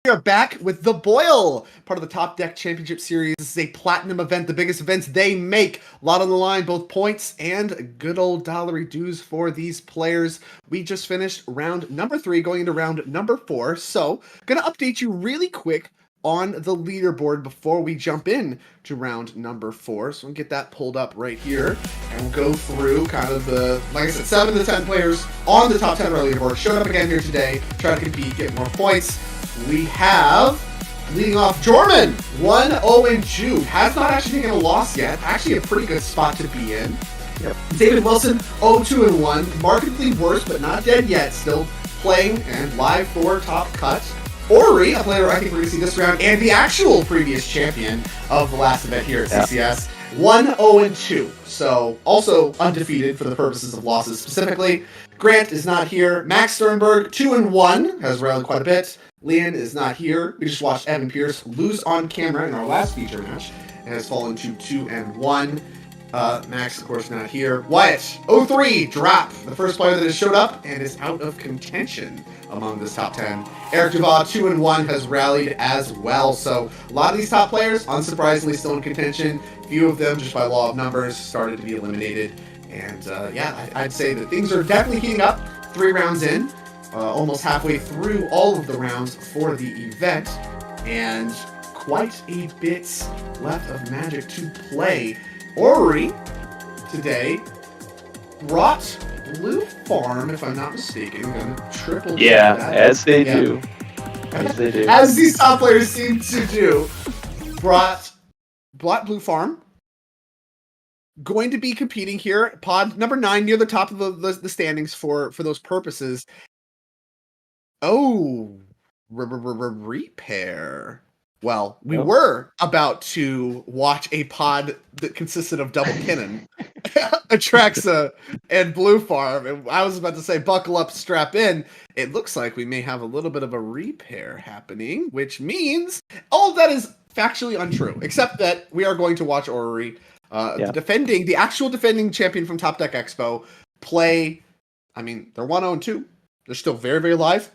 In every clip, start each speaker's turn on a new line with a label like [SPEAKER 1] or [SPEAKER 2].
[SPEAKER 1] We are back with the Boil, part of the TopDeck Championship Series. This is a platinum event, the biggest events they make. A lot on the line, both points and good old dollary dues for these players. We just finished round number 3, going into round number 4. So, going to update you really quick on the leaderboard before we jump in to round number 4. So we'll get that pulled up right here, and we'll go through kind of the, like I said, 7 to 10 players on the top 10 of our leaderboard. Showed up again here today, try to compete, get more points. We have, leading off, Jorman, 1-0-2. Has not actually taken a loss yet. Actually a pretty good spot to be in. Yep. David Wilson, 0-2-1. Markedly worse, but not dead yet. Still playing and live for Top Cut. Ori, a player I think we're going to see this round, and the actual previous champion of the last event here at CCS, 1-0-2. So, also undefeated for the purposes of losses specifically. Grant is not here. Max Sternberg, 2-1, has rallied quite a bit. Leon is not here. We just watched Evan Pierce lose on camera in our last feature match and has fallen to 2-1. Max, of course, not here. Wyatt, 0-3, drop. The first player that has showed up and is out of contention among this top 10. Eric Duval, 2-1, has rallied as well. So a lot of these top players, unsurprisingly, still in contention. Few of them, just by law of numbers, started to be eliminated. And yeah, I'd say that things are definitely heating up. 3 rounds in. Almost halfway through all of the rounds for the event, and quite a bit left of Magic to play. Ori, today, brought Blue Farm, if I'm not mistaken. I'm going to triple check that.
[SPEAKER 2] As they do. As they do.
[SPEAKER 1] As these top players seem to do. Brought Blue Farm. Going to be competing here, pod number 9, near the top of the standings for those purposes. Oh, repair. Well, we were about to watch a pod that consisted of Double Kinnan, Atraxa, and Blue Farm. And I was about to say, buckle up, strap in. It looks like we may have a little bit of a repair happening, which means all of that is factually untrue, except that we are going to watch Ori, the actual defending champion from Top Deck Expo, play. I mean, they're 1-0-2. They're still very, very live.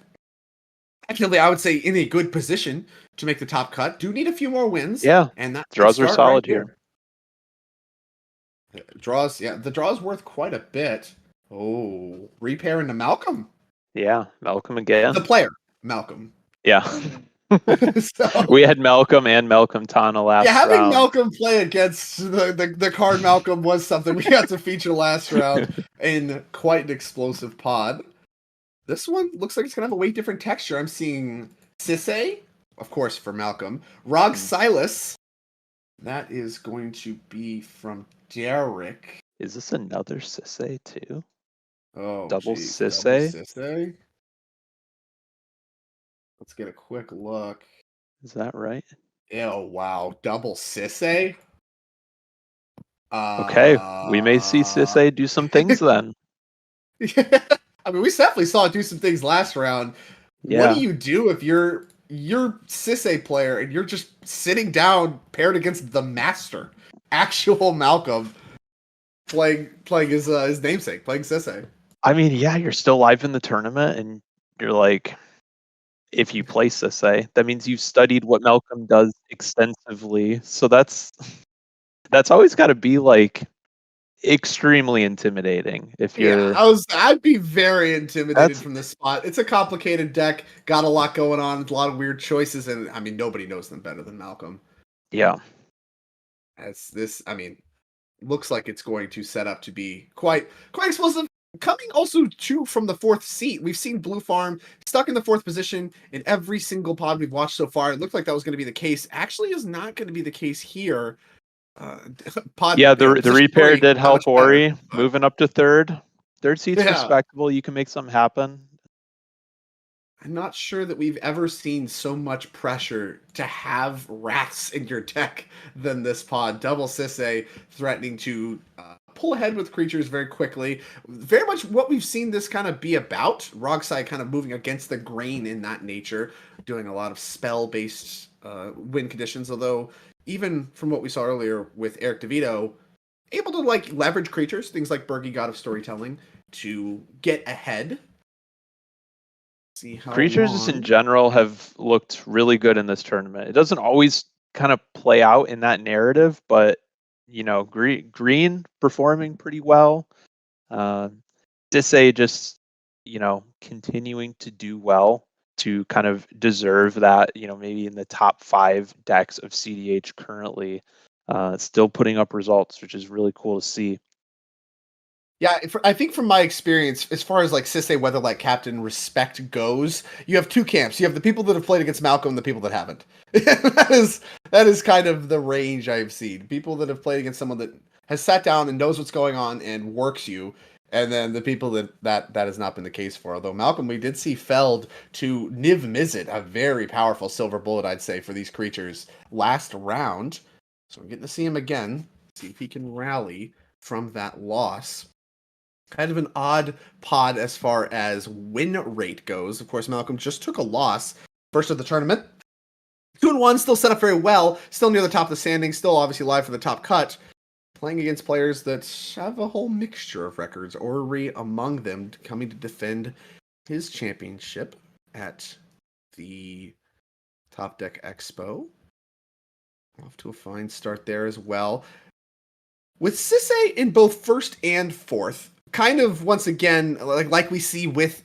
[SPEAKER 1] Actually, I would say in a good position to make the top cut. Do need a few more wins.
[SPEAKER 2] Yeah,
[SPEAKER 1] and that
[SPEAKER 2] draws are solid here.
[SPEAKER 1] Draws, yeah, the draw's worth quite a bit. Oh, repair into Malcolm.
[SPEAKER 2] Yeah, Malcolm again.
[SPEAKER 1] The player, Malcolm.
[SPEAKER 2] Yeah.
[SPEAKER 1] So,
[SPEAKER 2] we had Malcolm and Malcolm Tana last round.
[SPEAKER 1] Yeah, having Malcolm play against the card Malcolm was something we got to feature last round in quite an explosive pod. This one looks like it's going to have a way different texture. I'm seeing Sisse, of course, for Malcolm. Rog Silas. That is going to be from Derek.
[SPEAKER 2] Is this another Sisse, too?
[SPEAKER 1] Oh,
[SPEAKER 2] Double
[SPEAKER 1] geez.
[SPEAKER 2] Sisse?
[SPEAKER 1] Double Sisse? Let's get a quick look.
[SPEAKER 2] Is that right?
[SPEAKER 1] Oh, wow. Double Sisse?
[SPEAKER 2] Okay, we may see Sisse do some things then.
[SPEAKER 1] Yeah. I mean, we definitely saw it do some things last round. Yeah. What do you do if you're Sisse player and you're just sitting down paired against the master, actual Malcolm, playing his namesake, playing Sisse?
[SPEAKER 2] I mean, yeah, you're still live in the tournament, and you're like, if you play Sisse, that means you've studied what Malcolm does extensively. So that's always got to be like extremely intimidating if you're.
[SPEAKER 1] Yeah, I'd be very intimidated from this spot. It's a complicated deck, got a lot going on, a lot of weird choices, and I mean nobody knows them better than Malcolm.
[SPEAKER 2] Yeah.
[SPEAKER 1] Looks like it's going to set up to be quite explosive. Coming also from the 4th seat. We've seen Blue Farm stuck in the 4th position in every single pod we've watched so far. It looked like that was going to be the case. Actually is not going to be the case here.
[SPEAKER 2] The repair did help Ori moving up to 3rd. 3rd seat's respectable. You can make something happen.
[SPEAKER 1] I'm not sure that we've ever seen so much pressure to have rats in your deck than this pod. Double Sisse threatening to pull ahead with creatures very quickly. Very much what we've seen this kind of be about. Rogside kind of moving against the grain in that nature, doing a lot of spell-based win conditions, although even from what we saw earlier with Eric DeVito, able to leverage creatures, things like Bergie, God of Storytelling, to get ahead. See how
[SPEAKER 2] Creatures just in
[SPEAKER 1] long.
[SPEAKER 2] general have looked really good in this tournament. It doesn't always kind of play out in that narrative, but green performing pretty well. Uh, Disay just continuing to do well to kind of deserve that. Maybe in the top 5 decks of CDH currently, still putting up results, which is really cool to see.
[SPEAKER 1] Yeah, I think from my experience, as far as like Sisay Weatherlight Captain respect goes, you have two camps. You have the people that have played against Malcolm and the people that haven't. that is kind of the range I've seen. People that have played against someone that has sat down and knows what's going on and works you, and then the people that has not been the case for. Although Malcolm, we did see Feld to Niv Mizzet, a very powerful silver bullet, I'd say, for these creatures last round. So we're getting to see him again. See if he can rally from that loss. Kind of an odd pod as far as win rate goes. Of course, Malcolm just took a loss first of the tournament. 2-1, still set up very well, still near the top of the standings, still obviously live for the top cut. Playing against players that have a whole mixture of records. Ori among them, coming to defend his championship at the TopDeck Expo. Off to a fine start there as well. With Sisay in both first and fourth, kind of once again, like we see with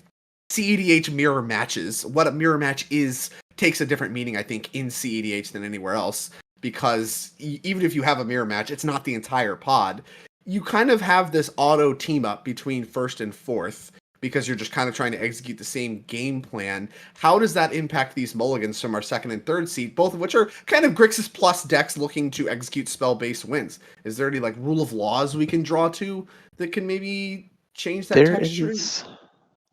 [SPEAKER 1] CEDH mirror matches, what a mirror match is takes a different meaning, I think, in CEDH than anywhere else, because even if you have a mirror match, it's not the entire pod. You kind of have this auto team up between first and fourth, because you're just kind of trying to execute the same game plan. How does that impact these mulligans from our second and third seed, both of which are kind of Grixis plus decks looking to execute spell-based wins? Is there any like rule of laws we can draw to that can maybe change that
[SPEAKER 2] There
[SPEAKER 1] texture?
[SPEAKER 2] is.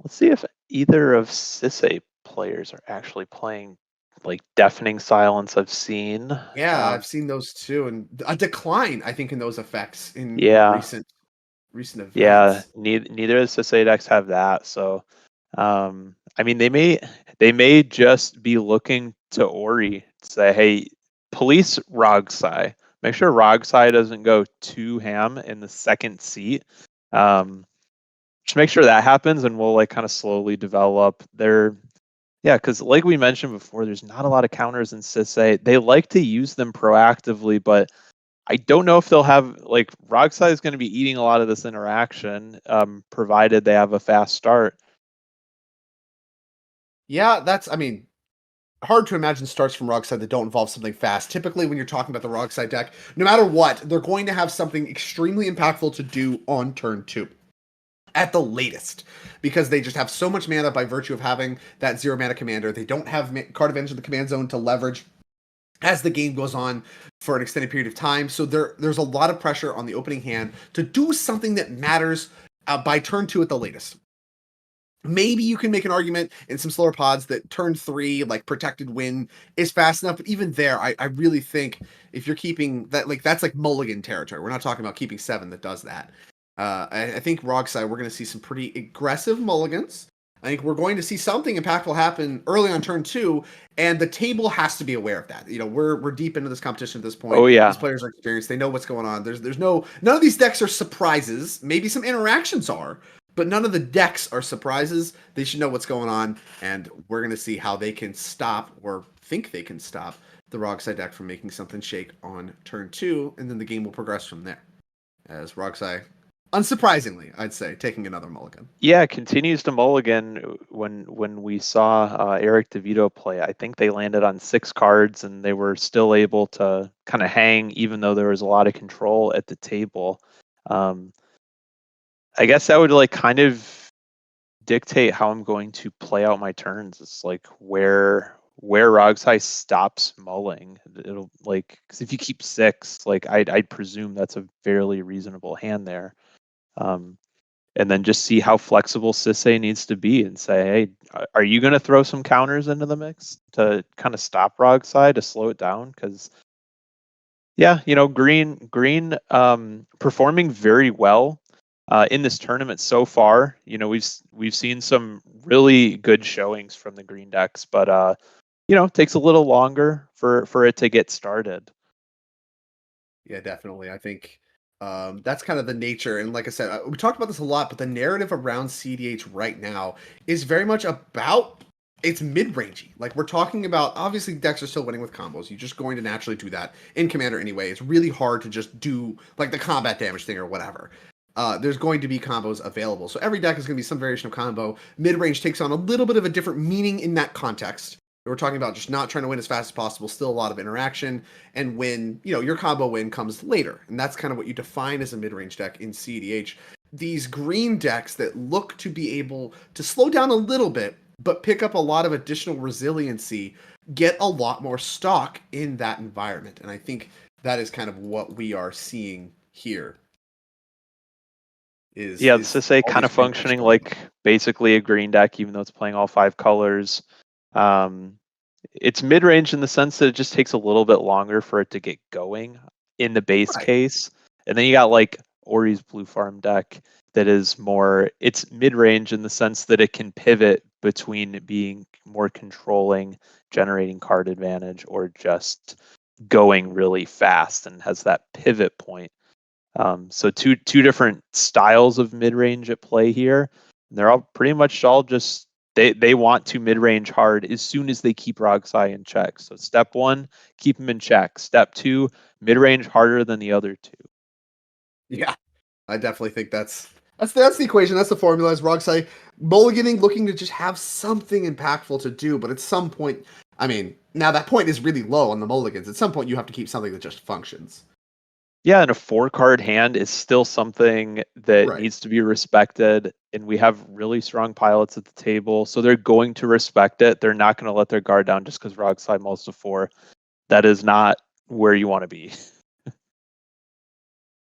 [SPEAKER 2] Let's see if either of Sisay players are actually playing like Deafening Silence. I've seen.
[SPEAKER 1] Yeah, I've seen those too, and a decline, I think, in those effects in
[SPEAKER 2] Yeah,
[SPEAKER 1] recent
[SPEAKER 2] yeah.
[SPEAKER 1] events.
[SPEAKER 2] Neither of the Sisay decks have that. So, I mean, they may just be looking to Ori to say, hey, police Rogsai. Make sure Rogsai doesn't go too ham in the second seat. Just make sure that happens, and we'll like kind of slowly develop their. Yeah, because like we mentioned before, there's not a lot of counters in Sisay. They like to use them proactively, but I don't know if they'll have like Rogsai is going to be eating a lot of this interaction, provided they have a fast start.
[SPEAKER 1] Yeah, I mean, hard to imagine starts from Rogside that don't involve something fast. Typically, when you're talking about the Rogside deck, no matter what, they're going to have something extremely impactful to do on turn 2. At the latest, because they just have so much mana by virtue of having that 0 mana commander. They don't have card advantage in the command zone to leverage as the game goes on for an extended period of time. So there's a lot of pressure on the opening hand to do something that matters by turn 2 at the latest. Maybe you can make an argument in some slower pods that turn 3, like protected win, is fast enough. But even there, I really think if you're keeping that, like that's like mulligan territory. We're not talking about keeping 7 that does that. I think Rogside, we're going to see some pretty aggressive mulligans. I think we're going to see something impactful happen early on turn 2, and the table has to be aware of that. We're deep into this competition at this point.
[SPEAKER 2] Oh
[SPEAKER 1] These
[SPEAKER 2] yeah,
[SPEAKER 1] players are experienced. They know what's going on. There's none of these decks are surprises. Maybe some interactions are, but none of the decks are surprises. They should know what's going on, and we're going to see how they can stop, or think they can stop, the Rogside deck from making something shake on turn 2, and then the game will progress from there. As Rogside, unsurprisingly, I'd say, taking another mulligan.
[SPEAKER 2] yeah. Continues to mulligan. When we saw Eric DeVito play, I think they landed on 6 cards, and they were still able to kind of hang, even though there was a lot of control at the table. Um, I guess that would like kind of dictate how I'm going to play out my turns. It's like where Rogsai stops mulling. It'll like because if you keep 6, like I'd presume that's a fairly reasonable hand there. Um, and then just see how flexible Sisay needs to be and say, hey, are you going to throw some counters into the mix to kind of stop Rogsai to slow it down? Because yeah, green performing very well in this tournament so far. We've seen some really good showings from the green decks, but it takes a little longer for it to get started.
[SPEAKER 1] Yeah, definitely. I think that's kind of the nature. And like I said, we talked about this a lot, but the narrative around CDH right now is very much about it's mid-rangey. Like, we're talking about, obviously decks are still winning with combos. You're just going to naturally do that in Commander anyway. It's really hard to just do like the combat damage thing or whatever. There's going to be combos available. So every deck is going to be some variation of combo. Mid-range takes on a little bit of a different meaning in that context. We're talking about just not trying to win as fast as possible, still a lot of interaction, and when, your combo win comes later. And that's kind of what you define as a mid-range deck in CEDH. These green decks that look to be able to slow down a little bit, but pick up a lot of additional resiliency, get a lot more stock in that environment. And I think that is kind of what we are seeing here.
[SPEAKER 2] Yeah, this is a
[SPEAKER 1] all
[SPEAKER 2] kind
[SPEAKER 1] these
[SPEAKER 2] of
[SPEAKER 1] green decks
[SPEAKER 2] functioning
[SPEAKER 1] going
[SPEAKER 2] like basically a green deck, even though it's playing all 5 colors. It's mid-range in the sense that it just takes a little bit longer for it to get going in the base
[SPEAKER 1] Right.
[SPEAKER 2] case. And then you got like Ori's Blue Farm deck that is more, it's mid-range in the sense that it can pivot between being more controlling, generating card advantage, or just going really fast and has that pivot point. So two different styles of mid-range at play here. And they're all pretty much all just they want to mid-range hard as soon as they keep Rogsai in check. So step 1, keep him in check. Step 2, mid-range harder than the other 2.
[SPEAKER 1] Yeah, I definitely think that's the equation. That's the formula. As Rogsai mulliganing, looking to just have something impactful to do, but at some point, I mean, now that point is really low on the mulligans. At some point, you have to keep something that just functions.
[SPEAKER 2] Yeah, and a 4-card hand is still something that
[SPEAKER 1] Right.
[SPEAKER 2] needs to be respected. And we have really strong pilots at the table, so they're going to respect it. They're not going to let their guard down just because Rogsai mulls to 4. That is not where you want to be.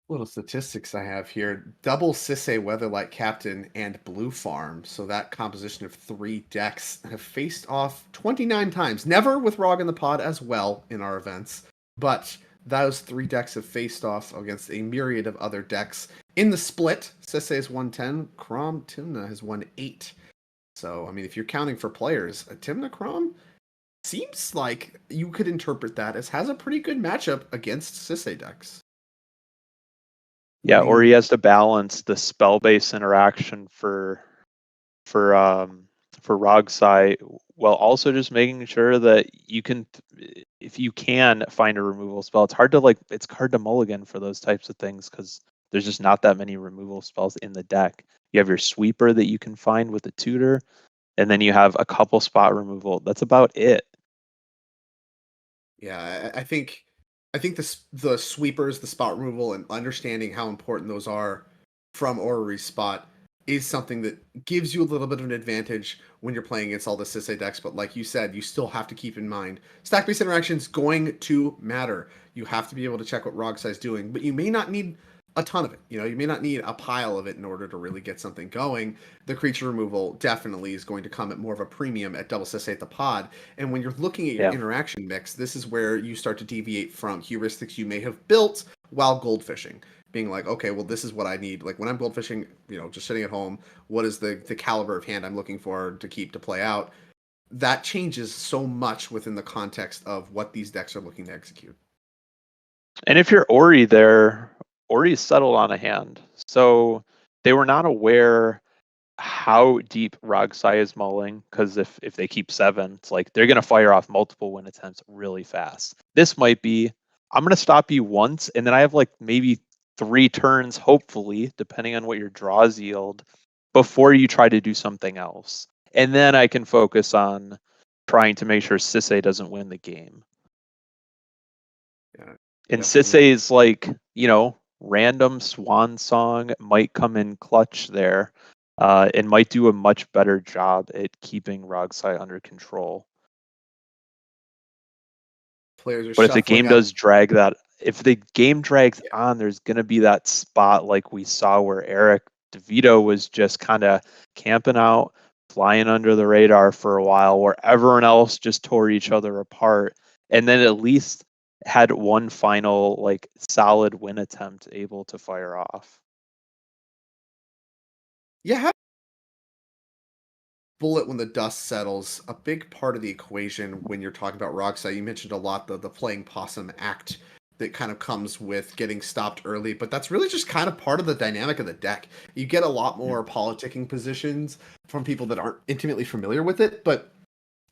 [SPEAKER 1] Little statistics I have here. Double Sisay Weatherlight Captain and Blue Farm. So that composition of 3 decks have faced off 29 times. Never with Rog in the Pod as well in our events, but those 3 decks have faced off against a myriad of other decks. In the split, Sisay has won 10, Crom Timna has won 8. So, I mean, if you're counting for players, Timna Crom seems like you could interpret that as has a pretty good matchup against Sisay decks.
[SPEAKER 2] Yeah, or
[SPEAKER 1] Winning.
[SPEAKER 2] he has to balance the spell-based interaction for Rogsai while also just making sure that you can, if you can find a removal spell. It's hard to mulligan for those types of things because there's just not that many removal spells in the deck. You have your sweeper that you can find with a tutor, and then you have a couple spot removal. That's about it.
[SPEAKER 1] Yeah, I think the sweepers, the spot removal, and understanding how important those are from Orrery's spot is something that gives you a little bit of an advantage when you're playing against all the Sisay decks. But like you said, you still have to keep in mind stack-based interaction is going to matter. You have to be able to check what Rogsai is doing, but you may not need a ton of it. You may not need a pile of it in order to really get something going. The creature removal definitely is going to come at more of a premium at double Sisay at the pod. And when you're looking at your
[SPEAKER 2] Yeah.
[SPEAKER 1] interaction mix, this is where you start to deviate from heuristics you may have built while goldfishing. Being like, okay, well, this is what I need. Like when I'm goldfishing, just sitting at home, what is the caliber of hand I'm looking for to keep to play out? That changes so much within the context of what these decks are looking to execute.
[SPEAKER 2] And if you're Ori there, Ori's settled on a hand. So they were not aware how deep Rogsai is mulling, because if they keep 7, it's like they're going to fire off multiple win attempts really fast. This might be, I'm going to stop you once, and then I have like maybe 3 turns, hopefully, depending on what your draws yield, before you try to do something else. And then I can focus on trying to make sure Sisay doesn't win the game.
[SPEAKER 1] Yeah,
[SPEAKER 2] And
[SPEAKER 1] definitely.
[SPEAKER 2] Sisay's random swan song might come in clutch there, and might do a much better job at keeping Rogsai under control.
[SPEAKER 1] Players are
[SPEAKER 2] But if the
[SPEAKER 1] shuffling
[SPEAKER 2] game
[SPEAKER 1] out.
[SPEAKER 2] does drag that, if the game drags
[SPEAKER 1] Yeah.
[SPEAKER 2] on, there's going to be that spot like we saw where Eric DeVito was just kind of camping out, flying under the radar for a while, where everyone else just tore each other apart. And then at least had one final solid win attempt able to fire off.
[SPEAKER 1] Yeah, bullet when the dust settles. A big part of the equation when you're talking about Rockstar, you mentioned a lot the playing possum act that kind of comes with getting stopped early, but that's really just kind of part of the dynamic of the deck. You get a lot more politicking positions from people that aren't intimately familiar with it, but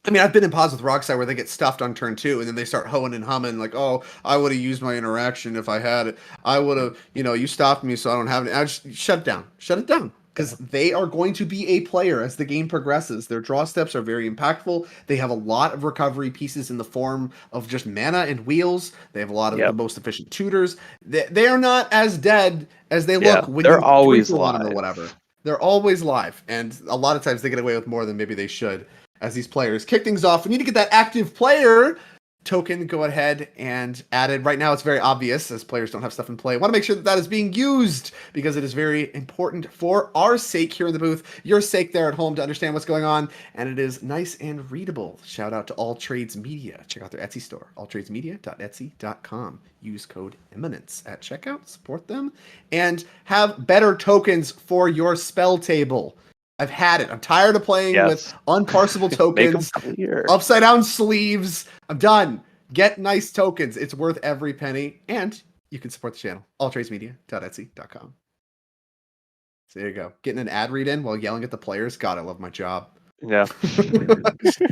[SPEAKER 1] I mean, I've been in pods with Rockside where they get stuffed on turn 2, and then they start hoeing and humming like, "Oh, I would have used my interaction if I had it. I would have, you stopped me, so I don't have it." I just shut it down, because they are going to be a player as the game progresses. Their draw steps are very impactful. They have a lot of recovery pieces in the form of just mana and wheels. They have a lot of the most efficient tutors. They are not as dead as they look when
[SPEAKER 2] they're
[SPEAKER 1] you
[SPEAKER 2] always
[SPEAKER 1] 3 for 1 them or
[SPEAKER 2] live.
[SPEAKER 1] whatever. They're always live, and a lot of times they get away with more than maybe they should. As these players kick things off, we need to get that active player token go ahead and added. Right now, it's very obvious as players don't have stuff in play. I want to make sure that is being used because it is very important for our sake here in the booth, your sake there at home to understand what's going on, and it is nice and readable. Shout out to All Trades Media. Check out their Etsy store, alltradesmedia.etsy.com. Use code Eminence at checkout, support them, and have better tokens for your spell table. I've had it. I'm tired of playing with unparsable tokens, upside down sleeves. I'm done. Get nice tokens. It's worth every penny. And you can support the channel. alltradesmedia.etsy.com. So there you go. Getting an ad read in while yelling at the players. God, I love my job.
[SPEAKER 2] Yeah.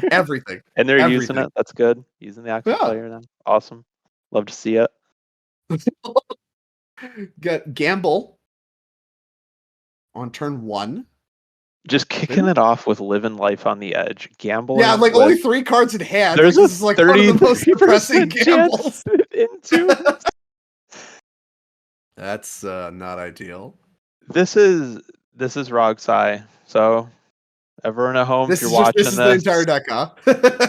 [SPEAKER 1] Everything.
[SPEAKER 2] And they're using it. That's good. Using the active player now. Awesome. Love to see it.
[SPEAKER 1] Get Gamble on turn 1.
[SPEAKER 2] Just kicking it off with living life on the edge, gambling.
[SPEAKER 1] Yeah, like only 3 cards in hand.
[SPEAKER 2] There's
[SPEAKER 1] this is like one of the most depressing gambles.
[SPEAKER 2] Into
[SPEAKER 1] That's not ideal.
[SPEAKER 2] This is Rogsai. So everyone at home, if you're watching
[SPEAKER 1] this is the entire deck, huh?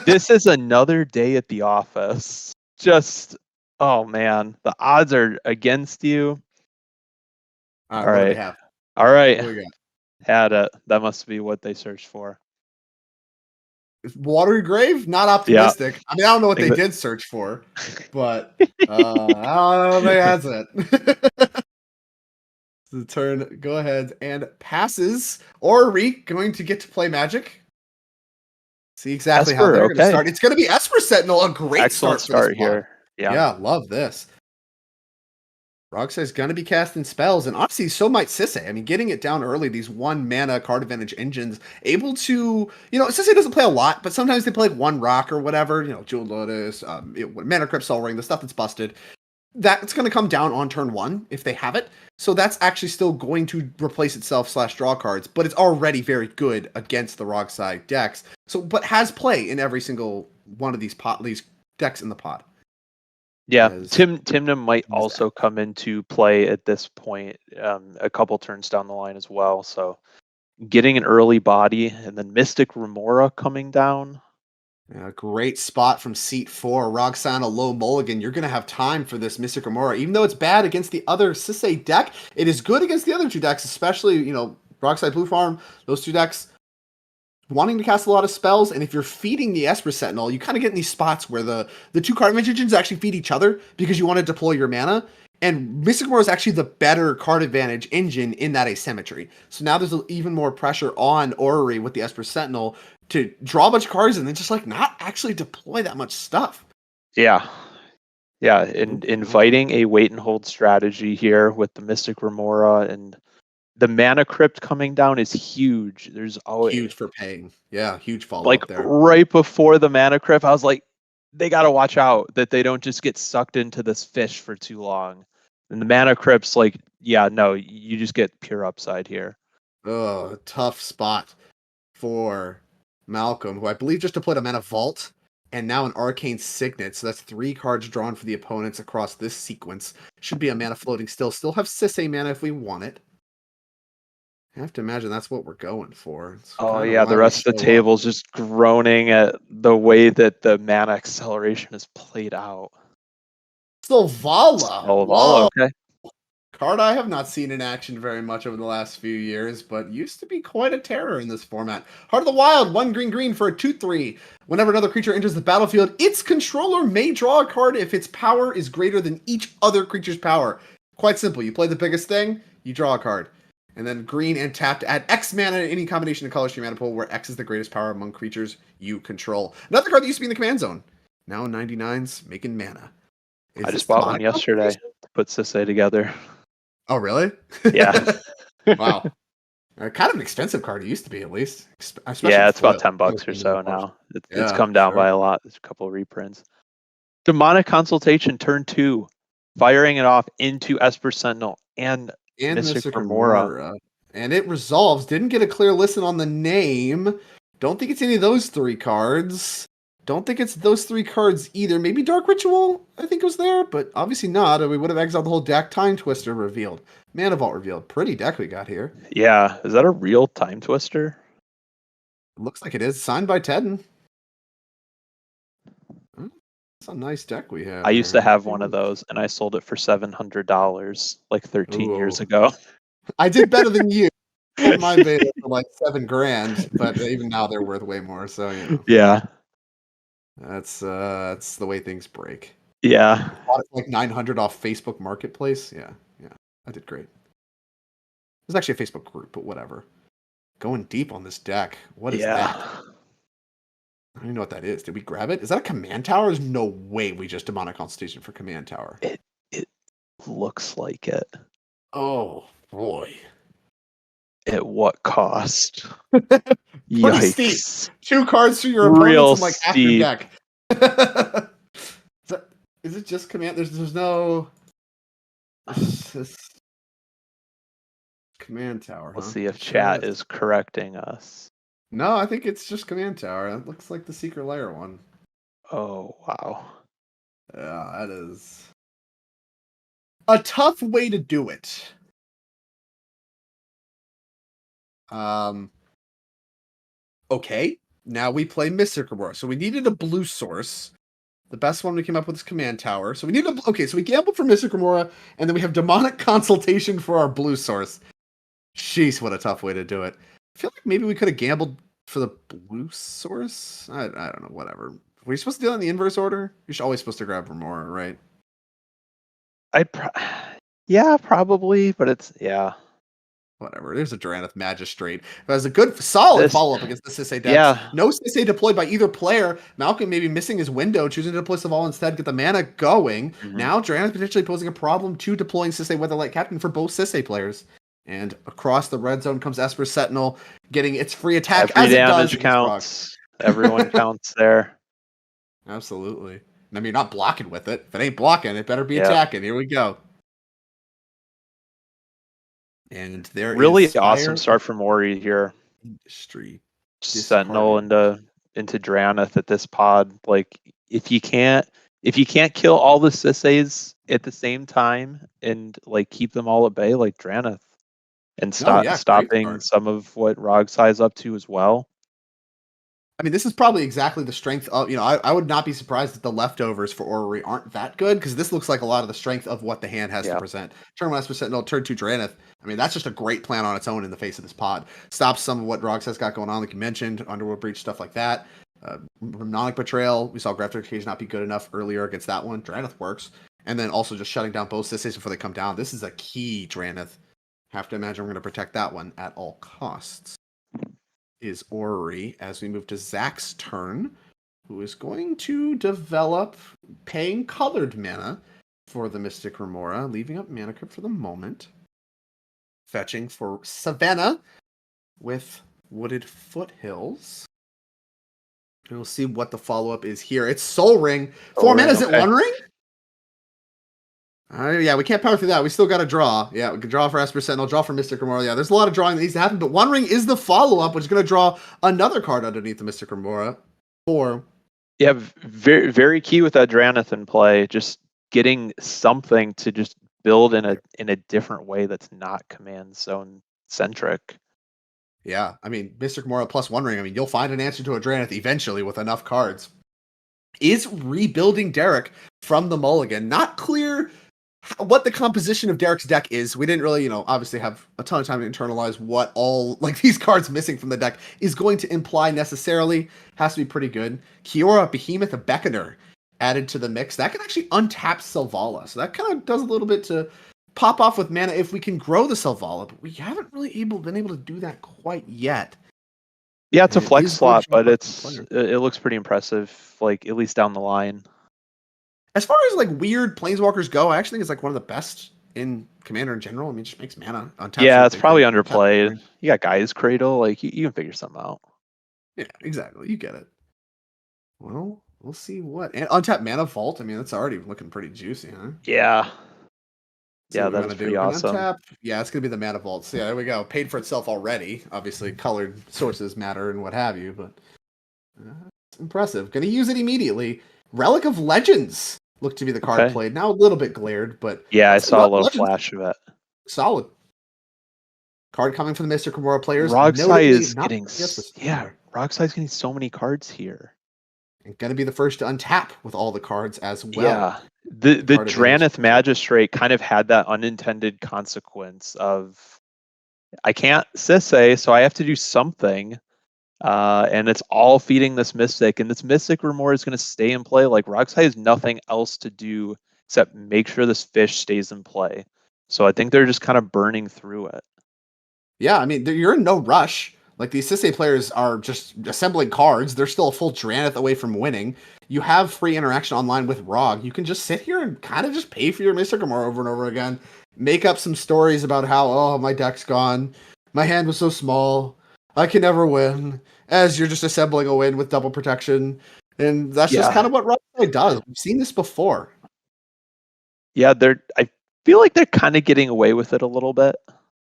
[SPEAKER 2] This is another day at the office. Just oh man, the odds are against you.
[SPEAKER 1] All right.
[SPEAKER 2] All right. What we got? Had it. That must be what they searched for.
[SPEAKER 1] Watery Grave? Not optimistic. Yeah. I mean, I don't know what they did search for, but I don't know if they has it. The turn, go ahead and passes. Orrery going to get to play Magic. See exactly how they're going to start. It's going to be Esper Sentinel, a great start
[SPEAKER 2] here.
[SPEAKER 1] Yeah, love this. Rogsai is going to be casting spells, and honestly, so might Sisay. I mean, getting it down early, these 1 mana card advantage engines, able to, Sisay doesn't play a lot, but sometimes they play like 1 rock or whatever, Jeweled Lotus, Mana Crypt, Soul Ring, the stuff that's busted. That's going to come down on turn 1 if they have it. So that's actually still going to replace itself / draw cards, but it's already very good against the Rogsai decks. So, but has play in every single one of these decks in the pod.
[SPEAKER 2] Yeah, Tymna might also come into play at this point, a couple turns down the line as well. So getting an early body, and then Mystic Remora coming down.
[SPEAKER 1] Yeah, great spot from seat 4. Rogsai on a low mulligan. You're going to have time for this Mystic Remora. Even though it's bad against the other Sisay deck, it is good against the other 2 decks, especially, Rogsai Blue Farm, those 2 decks. Wanting to cast a lot of spells, and if you're feeding the Esper Sentinel, you kind of get in these spots where the 2 card advantage engines actually feed each other because you want to deploy your mana, and Mystic Remora is actually the better card advantage engine in that asymmetry. So now there's even more pressure on Orrery with the Esper Sentinel to draw a bunch of cards and then just like not actually deploy that much stuff.
[SPEAKER 2] Yeah, and inviting a wait and hold strategy here with the Mystic Remora, and the Mana Crypt coming down is huge. There's always
[SPEAKER 1] huge for paying. Yeah, huge follow up there.
[SPEAKER 2] Right before the Mana Crypt, I was like, they got to watch out that they don't just get sucked into this fish for too long. And the Mana Crypt's like, yeah, no, you just get pure upside here.
[SPEAKER 1] Oh, tough spot for Malcolm, who I believe just deployed a Mana Vault and now an Arcane Signet. So that's 3 cards drawn for the opponents across this sequence. Should be a mana floating still. Still have Sisay mana if we want it. I have to imagine that's what we're going for.
[SPEAKER 2] Oh yeah, the rest of the table's just groaning at the way that the mana acceleration is played out.
[SPEAKER 1] Sylvala.
[SPEAKER 2] Sylvala, okay.
[SPEAKER 1] Card I have not seen in action very much over the last few years, but used to be quite a terror in this format. Heart of the Wild, 1 green for a 2/3. Whenever another creature enters the battlefield, its controller may draw a card if its power is greater than each other creature's power. Quite simple. You play the biggest thing, you draw a card. And then green and tap to add X mana in any combination of colors to your mana pool where X is the greatest power among creatures you control. Another card that used to be in the command zone. Now 99's making mana.
[SPEAKER 2] I just bought one yesterday to put Sisay together.
[SPEAKER 1] Oh, really?
[SPEAKER 2] Yeah.
[SPEAKER 1] Wow. Kind of an expensive card. It used to be, at least. Especially
[SPEAKER 2] Yeah,
[SPEAKER 1] in
[SPEAKER 2] it's about
[SPEAKER 1] foil.
[SPEAKER 2] $10 or so now. It's
[SPEAKER 1] Yeah,
[SPEAKER 2] come down
[SPEAKER 1] sure.
[SPEAKER 2] by a lot. There's a couple of reprints. Demonic Consultation, turn 2. Firing it off into Esper Sentinel and
[SPEAKER 1] And
[SPEAKER 2] Mystic
[SPEAKER 1] Mystic
[SPEAKER 2] Remora.
[SPEAKER 1] Remora. And it resolves. Didn't get a clear listen on the name. Don't think it's any of those 3 cards. Don't think it's those 3 cards either. Maybe Dark Ritual, I think, was there, but obviously not. Or we would have exiled the whole deck. Time Twister revealed. Mana Vault revealed. Pretty deck we got here.
[SPEAKER 2] Yeah, is that a real Time Twister?
[SPEAKER 1] Looks like it is. Signed by Tedden. It's a nice deck we have.
[SPEAKER 2] I used to have one of those, and I sold it for $700 like 13 years ago.
[SPEAKER 1] I did better than you. I sold my beta for like $7,000, but even now they're worth way more. So
[SPEAKER 2] Yeah.
[SPEAKER 1] that's the way things break.
[SPEAKER 2] Yeah.
[SPEAKER 1] I bought it for like $900 off Facebook Marketplace. Yeah, I did great. It was actually a Facebook group, but whatever. Going deep on this deck. What is that? I don't even know what that is. Did we grab it? Is that a command tower? There's no way we just Demonic Consultation for command tower.
[SPEAKER 2] It looks like it.
[SPEAKER 1] Oh boy.
[SPEAKER 2] At what cost?
[SPEAKER 1] Pretty steep. 2 cards for your opponents and like half your deck. Is it just command? There's no command tower.
[SPEAKER 2] Let's see if chat is correcting us.
[SPEAKER 1] No, I think it's just command tower. It looks like the secret layer one.
[SPEAKER 2] Oh wow.
[SPEAKER 1] Yeah, that is a tough way to do it. Okay, now we play Mystic Remora. So we needed a blue source. The best one we came up with is Command Tower. So we need so we gambled for Mystic Remora, and then we have Demonic Consultation for our blue source. Jeez, what a tough way to do it. I feel like maybe we could have gambled for the blue source. I don't know, whatever. Were you supposed to do that in the inverse order? You're always supposed to grab Remora, right?
[SPEAKER 2] Yeah, probably, but it's
[SPEAKER 1] Whatever. There's a Duranath Magistrate. It was a good, solid follow-up against the Sisay decks.
[SPEAKER 2] Yeah.
[SPEAKER 1] No Sisay deployed by either player. Malcolm maybe missing his window, choosing to deploy Saval instead, get the mana going.
[SPEAKER 2] Mm-hmm.
[SPEAKER 1] Now Duranath potentially posing a problem to deploying Sisay Weatherlight Captain for both Sisay players. And across the red zone comes Esper Sentinel, getting its free attack
[SPEAKER 2] Every
[SPEAKER 1] as it
[SPEAKER 2] damage
[SPEAKER 1] does.
[SPEAKER 2] counts. Everyone counts there.
[SPEAKER 1] Absolutely. I mean, you're not blocking with it. If it ain't blocking, it better be attacking. Here we go. And there
[SPEAKER 2] really
[SPEAKER 1] is
[SPEAKER 2] awesome start from Ori here.
[SPEAKER 1] Industry.
[SPEAKER 2] Sentinel into Drannith at this pod. Like if you can't kill all the Sisays at the same time and like keep them all at bay like Drannith and stopping some of what Rogsai's up to as well.
[SPEAKER 1] I mean, this is probably exactly the strength of, I would not be surprised if the leftovers for Orrery aren't that good, because this looks like a lot of the strength of what the hand has to present. Turn 1 Esper Sentinel, turn 2 Drannith. I mean, that's just a great plan on its own in the face of this pod. Stops some of what Rogs has got going on, like you mentioned, Underworld Breach, stuff like that. Mnemonic Betrayal, we saw Gratification not be good enough earlier against that one. Drannith works. And then also just shutting down both Sisays before they come down. This is a key Drannith. Have to imagine we're going to protect that one at all costs. Is Orrery as we move to Zach's turn, who is going to develop paying colored mana for the Mystic Remora, leaving up Mana Crypt for the moment. Fetching for Savannah with Wooded Foothills. And we'll see what the follow-up is here. It's Soul Ring. 4 mana, is it One Ring? Yeah, we can't power through that. We still got to draw. Yeah, we can draw for Esper Sentinel, draw for Mystic Remora. Yeah, there's a lot of drawing that needs to happen, but One Ring is the follow-up, which is going to draw another card underneath the Mystic Remora.
[SPEAKER 2] Yeah, very, very key with that Drannith in play. Just getting something to just build in a different way that's not command zone centric.
[SPEAKER 1] Yeah, I mean, Mystic Remora plus One Ring. I mean, you'll find an answer to a Drannith eventually with enough cards. Is rebuilding Derek from the mulligan. Not clear what the composition of Derek's deck is. We didn't really, obviously have a ton of time to internalize what all, these cards missing from the deck is going to imply necessarily. Has to be pretty good. Kiora, Behemoth, a Beckoner added to the mix. That can actually untap Selvala. So that kind of does a little bit to pop off with mana if we can grow the Selvala, but we haven't really been able to do that quite yet.
[SPEAKER 2] Yeah, it's a flex slot, but it looks pretty impressive, at least down the line.
[SPEAKER 1] As far as weird planeswalkers go, I actually think it's one of the best in Commander in general. I mean, it just makes mana on tap so
[SPEAKER 2] Yeah,
[SPEAKER 1] that
[SPEAKER 2] it's
[SPEAKER 1] they
[SPEAKER 2] probably
[SPEAKER 1] can tap.
[SPEAKER 2] underplayed. You got Guy's Cradle, like you can figure something out.
[SPEAKER 1] Yeah, exactly. You get it. Well, we'll see what. And untap mana vault. I mean, that's already looking pretty juicy, huh?
[SPEAKER 2] Yeah.
[SPEAKER 1] See
[SPEAKER 2] Yeah,
[SPEAKER 1] what we
[SPEAKER 2] that
[SPEAKER 1] want
[SPEAKER 2] is
[SPEAKER 1] to do.
[SPEAKER 2] pretty
[SPEAKER 1] We're gonna
[SPEAKER 2] awesome.
[SPEAKER 1] untap. Yeah, it's gonna be the mana vault. So yeah, there we go. Paid for itself already. Obviously, colored sources matter and what have you, but it's impressive. Gonna use it immediately. Relic of Legends looked to be the card
[SPEAKER 2] Okay.
[SPEAKER 1] played. Now a little bit glared, but
[SPEAKER 2] Yeah, I
[SPEAKER 1] I'd say
[SPEAKER 2] saw a
[SPEAKER 1] Relic of
[SPEAKER 2] little
[SPEAKER 1] Legends
[SPEAKER 2] flash of it.
[SPEAKER 1] solid. Card coming from the Mr. Kimura players,
[SPEAKER 2] Rogsai
[SPEAKER 1] notably
[SPEAKER 2] is
[SPEAKER 1] not
[SPEAKER 2] getting
[SPEAKER 1] yes, but
[SPEAKER 2] yeah, Rogsai's getting so many cards here.
[SPEAKER 1] and gonna be the first to untap with all the cards as well.
[SPEAKER 2] Yeah. The
[SPEAKER 1] Card advantage.
[SPEAKER 2] Draneth Magistrate kind of had that unintended consequence of I can't Sisay, so I have to do something. And it's all feeding this Mystic, and this Mystic Remora is going to stay in play. Like Roxai has nothing else to do except make sure this fish stays in play. So I think they're just kind of burning through it.
[SPEAKER 1] Yeah, I mean, you're in no rush. Like, these Sisei players are just assembling cards. They're still a full Draneth away from winning. You have free interaction online with Rog. You can just sit here and kind of just pay for your Mystic Gamora over and over again. Make up some stories about how, oh, my deck's gone. My hand was so small. I can never win. As you're just assembling a win with double protection. And that's just kind
[SPEAKER 2] Yeah.
[SPEAKER 1] of what Rog does. We've seen this before.
[SPEAKER 2] Yeah, I feel like they're kind of getting away with it a little bit.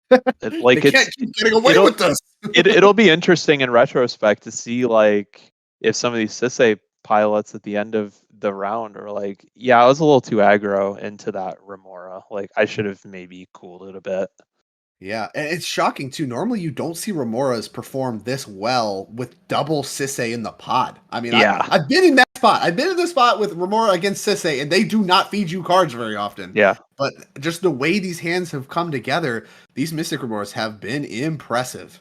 [SPEAKER 1] They can't keep getting away
[SPEAKER 2] it'll
[SPEAKER 1] with this.
[SPEAKER 2] it'll be interesting in retrospect to see like if some of these Sisay pilots at the end of the round are like, yeah, I was a little too aggro into that Remora. Like I should have maybe cooled it a bit.
[SPEAKER 1] Yeah, and it's shocking too. Normally, you don't see Remoras perform this well with double Sisay in the pod. I mean,
[SPEAKER 2] Yeah.
[SPEAKER 1] I've been in that spot. I've been in the spot with Remora against Sisay, and they do not feed you cards very often.
[SPEAKER 2] Yeah.
[SPEAKER 1] But just the way these hands have come together, these Mystic Remoras have been impressive.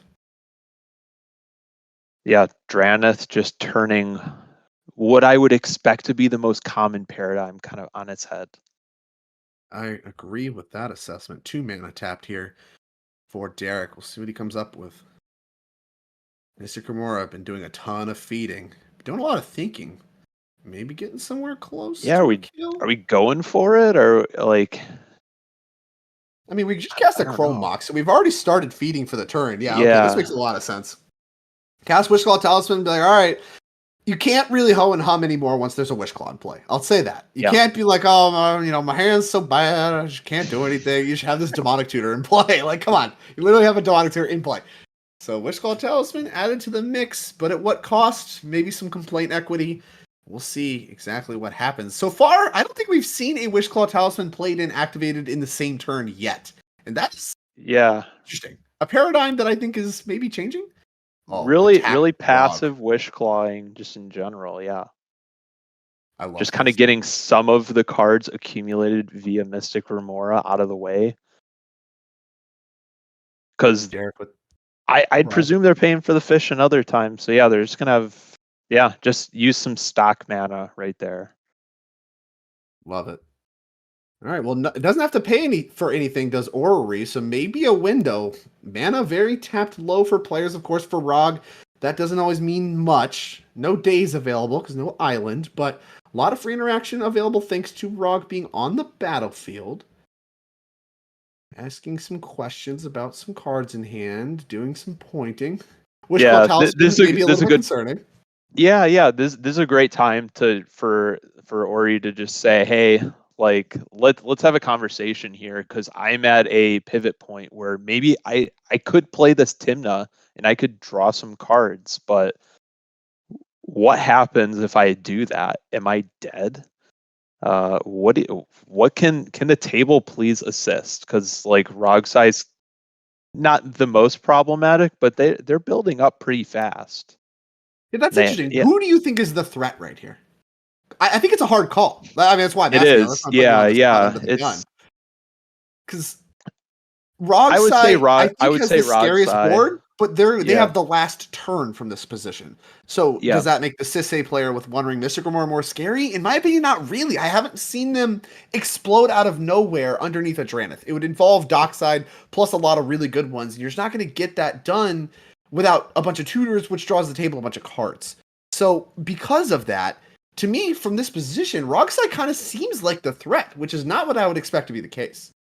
[SPEAKER 2] Yeah. Draneth just turning what I would expect to be the most common paradigm kind of on its head.
[SPEAKER 1] I agree with that assessment. 2 mana tapped here for Derek. We'll see what he comes up with. Mystic Remora have been doing a ton of feeding, doing a lot of thinking. Maybe getting somewhere close
[SPEAKER 2] Yeah,
[SPEAKER 1] to a kill.
[SPEAKER 2] are we going for it or like
[SPEAKER 1] I mean, we just cast
[SPEAKER 2] I
[SPEAKER 1] a
[SPEAKER 2] don't
[SPEAKER 1] Chrome
[SPEAKER 2] know.
[SPEAKER 1] Mox, so we've already started feeding for the turn. Yeah, okay, this makes
[SPEAKER 2] Yeah.
[SPEAKER 1] a lot of sense. Cast Wishclaw Talisman, be like, all right, you can't really hoe and hum anymore once there's a Wishclaw in play. I'll say that. You
[SPEAKER 2] Yeah.
[SPEAKER 1] can't be like, oh, my hand's so bad, I just can't do anything. You should have this Demonic Tutor in play. Like, come on. You literally have a Demonic Tutor in play. So Wishclaw Talisman added to the mix, but at what cost? Maybe some complaint equity. We'll see exactly what happens. So far, I don't think we've seen a Wishclaw Talisman played and activated in the same turn yet. And that's
[SPEAKER 2] Yeah.
[SPEAKER 1] interesting. A paradigm that I think is maybe changing. Oh, attack
[SPEAKER 2] Really
[SPEAKER 1] Rog.
[SPEAKER 2] passive wish clawing just in general, yeah.
[SPEAKER 1] I love
[SPEAKER 2] Just kind of
[SPEAKER 1] this.
[SPEAKER 2] getting some of the cards accumulated via Mystic Remora out of the way. Because
[SPEAKER 1] Derek with
[SPEAKER 2] I'd
[SPEAKER 1] Rog.
[SPEAKER 2] presume they're paying for the fish another time. So yeah, they're just gonna have just use some stock mana right there.
[SPEAKER 1] Love it. All right. Well, it doesn't have to pay for anything, does Orrery? So maybe a window. Mana very tapped low for players, of course, for Rog. That doesn't always mean much. No days available because no island, but a lot of free interaction available thanks to Rog being on the battlefield. Asking some questions about some cards in hand, doing some pointing. Wishclaw Talisman maybe a
[SPEAKER 2] this is
[SPEAKER 1] little
[SPEAKER 2] a
[SPEAKER 1] bit
[SPEAKER 2] good
[SPEAKER 1] concerning.
[SPEAKER 2] yeah. This is a great time for Ori to just say, hey, like let's have a conversation here because I'm at a pivot point where maybe I could play this Timna and I could draw some cards, but what happens if I do that? Am I dead? What can the table please assist? Because like Rog size, not the most problematic, but they're building up pretty fast.
[SPEAKER 1] Yeah, that's interesting.
[SPEAKER 2] Yeah,
[SPEAKER 1] Who do you think is the threat right here? I think it's a hard call. I mean, that's why I'm
[SPEAKER 2] it
[SPEAKER 1] asking. That's
[SPEAKER 2] is.
[SPEAKER 1] not putting you
[SPEAKER 2] Yeah,
[SPEAKER 1] on the spot
[SPEAKER 2] yeah.
[SPEAKER 1] under the gun.
[SPEAKER 2] It's
[SPEAKER 1] Because Rogsai, I
[SPEAKER 2] I
[SPEAKER 1] think,
[SPEAKER 2] would
[SPEAKER 1] has
[SPEAKER 2] say
[SPEAKER 1] the scariest
[SPEAKER 2] Rogsai.
[SPEAKER 1] board, but they
[SPEAKER 2] Yeah,
[SPEAKER 1] have the last turn from this position. So
[SPEAKER 2] yeah.
[SPEAKER 1] does that make the Sisay player with One Ring Mystical more scary? In my opinion, not really. I haven't seen them explode out of nowhere underneath a Draneth. It would involve Dockside plus a lot of really good ones, and you're just not going to get that done without a bunch of tutors, which draws the table a bunch of cards. So because of that, to me, from this position, Rogsai kind of seems like the threat, which is not what I would expect to be the case.